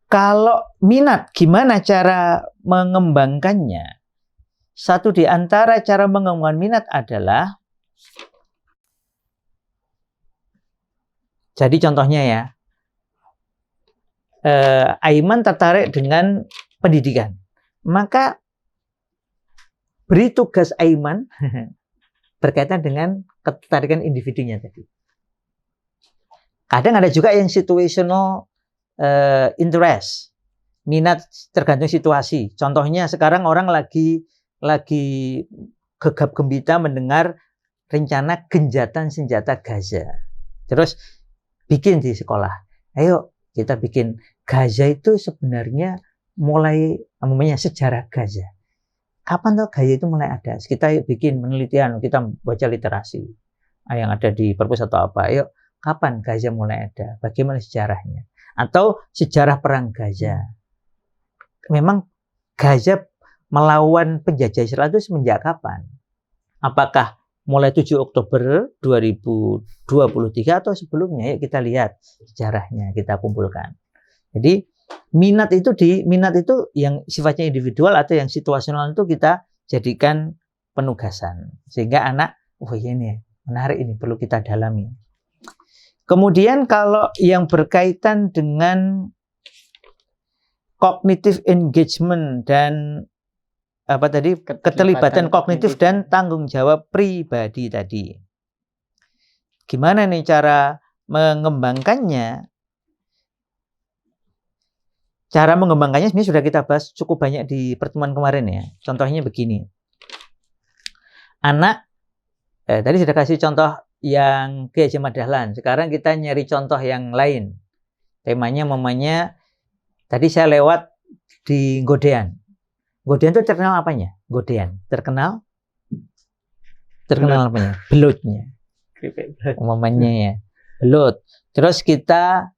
S2: kalau minat, gimana cara mengembangkannya? Satu di antara cara mengembangkan minat adalah, jadi contohnya ya, Aiman tertarik dengan pendidikan, maka beri tugas Aiman berkaitan dengan ketertarikan individunya tadi. Kadang ada juga yang situational interest, minat tergantung situasi. Contohnya sekarang orang lagi gegap gembita mendengar rencana genjatan senjata Gaza. Terus bikin di sekolah, ayo kita bikin Gaza itu sebenarnya mulai namanya sejarah Gaza. Kapan tuh Gaza itu mulai ada? Kita bikin penelitian, kita baca literasi yang ada di perpus atau apa. Ayo, kapan Gaza mulai ada? Bagaimana sejarahnya? Atau sejarah perang Gaza. Memang Gaza melawan penjajah Israel itu semenjak kapan? Apakah mulai 7 Oktober 2023 atau sebelumnya? Yuk kita lihat sejarahnya, kita kumpulkan. Jadi minat itu yang sifatnya individual atau yang situasional itu kita jadikan penugasan. Sehingga anak, oh ini menarik, ini perlu kita dalami. Kemudian kalau yang berkaitan dengan cognitive engagement dan keterlibatan kognitif dan tanggung jawab pribadi tadi. Gimana nih cara mengembangkannya? Cara mengembangkannya sebenarnya sudah kita bahas cukup banyak di pertemuan kemarin ya. Contohnya begini. Anak, tadi sudah kasih contoh yang Ki Haji Ahmad Dahlan. Sekarang kita nyari contoh yang lain. Temanya tadi saya lewat di Godean. Godean itu terkenal apanya? Godean. Terkenal apanya? Belutnya. Umumnya ya. Belut. Terus kita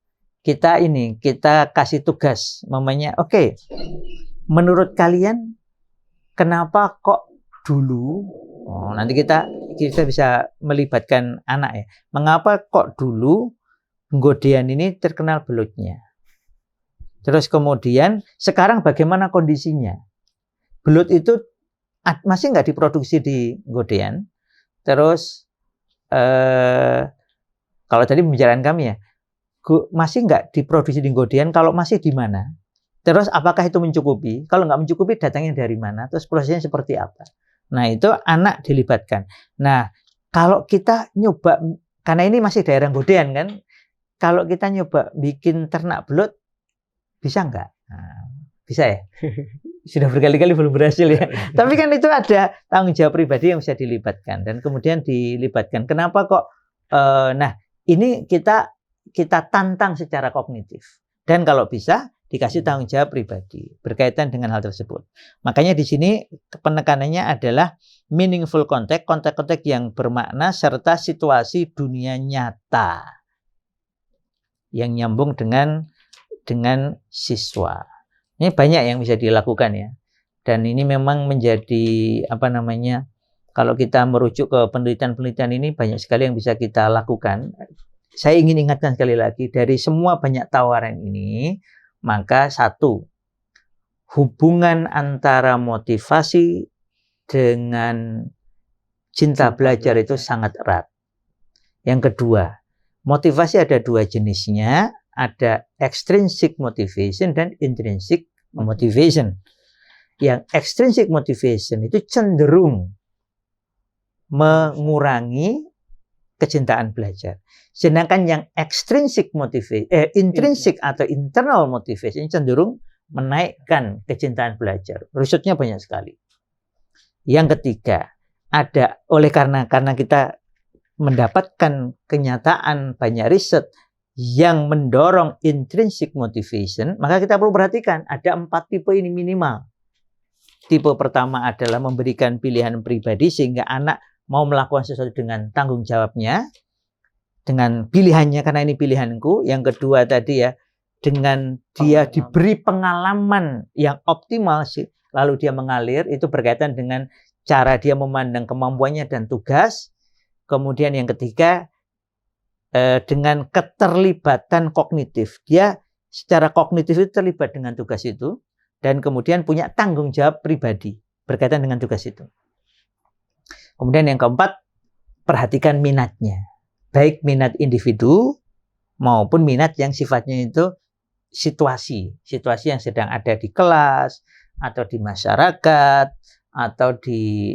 S2: kasih tugas. Oke. Menurut kalian kenapa kok dulu? Nanti kita bisa melibatkan anak ya. Mengapa kok dulu Godean ini terkenal belutnya? Terus kemudian sekarang bagaimana kondisinya? Belut itu masih nggak diproduksi di Godean. Terus kalau tadi pembicaraan kami ya, masih nggak diproduksi di Godean. Kalau masih di mana? Terus apakah itu mencukupi? Kalau nggak mencukupi, datangnya dari mana? Terus prosesnya seperti apa? Nah itu anak dilibatkan. Nah kalau kita nyoba, karena ini masih daerah Godean kan, kalau kita nyoba bikin ternak belut, bisa nggak? Nah, bisa ya? Sudah berkali-kali belum berhasil ya. Tapi kan itu ada tanggung jawab pribadi yang bisa dilibatkan dan kemudian dilibatkan. Kenapa kok? Ini kita tantang secara kognitif dan kalau bisa dikasih tanggung jawab pribadi berkaitan dengan hal tersebut. Makanya di sini penekanannya adalah meaningful contact, kontak-kontak yang bermakna serta situasi dunia nyata yang nyambung dengan siswa. Ini banyak yang bisa dilakukan ya. Dan ini memang menjadi kalau kita merujuk ke penelitian-penelitian ini banyak sekali yang bisa kita lakukan. Saya ingin ingatkan sekali lagi, dari semua banyak tawaran ini, maka satu, hubungan antara motivasi dengan cinta belajar itu sangat erat. Yang kedua, motivasi ada dua jenisnya. Ada extrinsic motivation dan intrinsic motivation. Yang extrinsic motivation itu cenderung mengurangi kecintaan belajar. Sedangkan yang intrinsic atau internal motivation cenderung menaikkan kecintaan belajar. Risetnya banyak sekali. Yang ketiga, karena kita mendapatkan kenyataan banyak riset yang mendorong intrinsic motivation, maka kita perlu perhatikan ada 4 tipe ini minimal. Tipe pertama adalah memberikan pilihan pribadi sehingga anak mau melakukan sesuatu dengan tanggung jawabnya, dengan pilihannya karena ini pilihanku. Yang kedua tadi ya, dengan dia diberi pengalaman yang optimal lalu dia mengalir, itu berkaitan dengan cara dia memandang kemampuannya dan tugas. Kemudian yang ketiga, dengan keterlibatan kognitif. Dia secara kognitif itu terlibat dengan tugas itu dan kemudian punya tanggung jawab pribadi berkaitan dengan tugas itu. Kemudian yang keempat, perhatikan minatnya. Baik minat individu maupun minat yang sifatnya itu situasi yang sedang ada di kelas atau di masyarakat atau di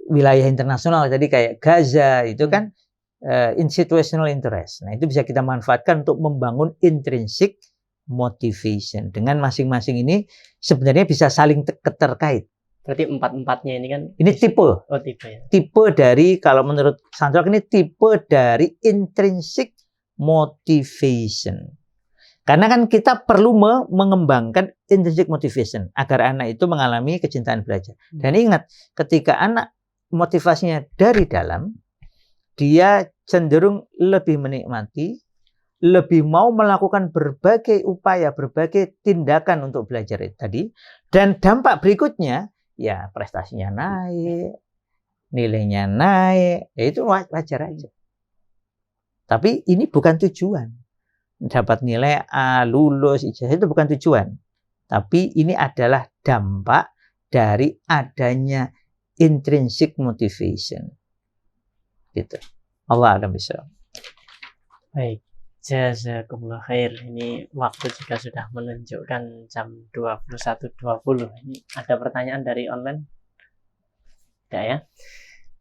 S2: wilayah internasional tadi kayak Gaza itu kan in situational interest. Nah, itu bisa kita manfaatkan untuk membangun intrinsic motivation. Dengan masing-masing ini sebenarnya bisa saling terkait.
S1: Berarti 4-4-nya ini kan
S2: ini tipe.
S1: Oh, tipe ya.
S2: Tipe dari, kalau menurut Sandrock ini tipe dari intrinsic motivation. Karena kan kita perlu mengembangkan intrinsic motivation agar anak itu mengalami kecintaan belajar. Dan ingat, ketika anak motivasinya dari dalam, dia cenderung lebih menikmati, lebih mau melakukan berbagai upaya, berbagai tindakan untuk belajar itu tadi. Dan dampak berikutnya, ya prestasinya naik, nilainya naik, ya itu wajar aja. Tapi ini bukan tujuan. Dapat nilai A, lulus, ijazah itu bukan tujuan. Tapi ini adalah dampak dari adanya intrinsic motivation. Gitu. Allah a'lam bishawab.
S1: Baik, jazakumullah khair. Ini waktu juga sudah menunjukkan jam 21.20. Ini ada pertanyaan dari online? Tidak ya?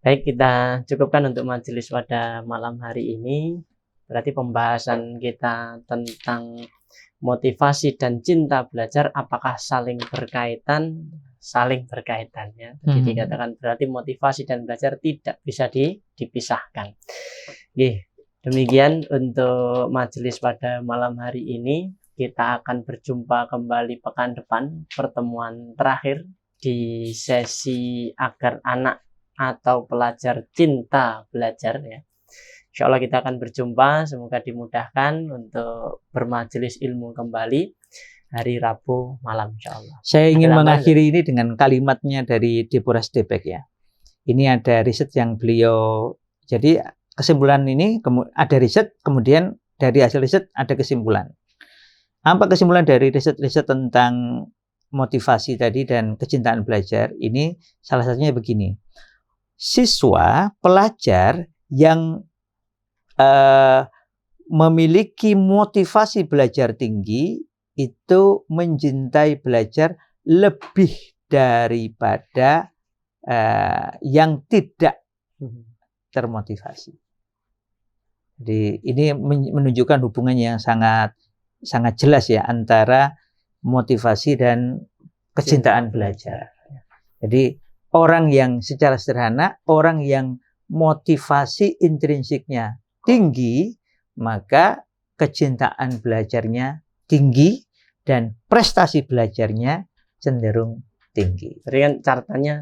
S1: Baik, kita cukupkan untuk majelis pada malam hari ini. Berarti pembahasan kita tentang motivasi dan cinta belajar apakah saling berkaitan? Saling berkaitan ya. Jadi dikatakan berarti motivasi dan belajar tidak bisa dipisahkan. Demikian untuk majelis pada malam hari ini. Kita akan berjumpa kembali pekan depan, pertemuan terakhir di sesi agar anak atau pelajar cinta belajar ya. Insya Allah kita akan berjumpa, semoga dimudahkan untuk bermajelis ilmu kembali hari Rabu malam insya Allah.
S2: Saya ingin mengakhiri ini dengan kalimatnya dari Deborah Steenbeck ya. Ini ada riset yang beliau, jadi kesimpulan ini ada riset, kemudian dari hasil riset ada kesimpulan. Apa kesimpulan dari riset-riset tentang motivasi tadi dan kecintaan belajar? Ini salah satunya begini. Siswa, pelajar yang memiliki motivasi belajar tinggi itu mencintai belajar lebih daripada yang tidak termotivasi. Jadi ini menunjukkan hubungan yang sangat jelas ya antara motivasi dan kecintaan belajar. Jadi orang yang secara sederhana, orang yang motivasi intrinsiknya tinggi, maka kecintaan belajarnya tinggi dan prestasi belajarnya cenderung tinggi.
S1: Jadi kan catatannya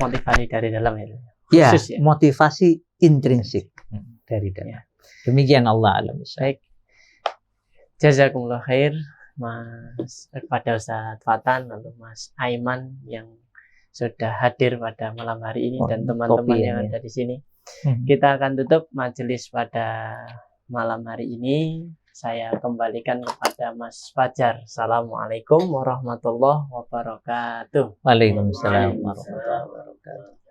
S1: motivasi dari dalam ya.
S2: Khusus, ya, motivasi intrinsik dari dalam. Ya. Demikian Allah alam.
S1: Baik. Jazakumullah khair Mas kepada Ustaz Fatan lalu Mas Aiman yang sudah hadir pada malam hari ini dan teman-teman yang ada di sini. Kita akan tutup majelis pada malam hari ini. Saya kembalikan kepada Mas Fajar. Assalamualaikum warahmatullahi wabarakatuh.
S2: Waalaikumsalam warahmatullahi wabarakatuh.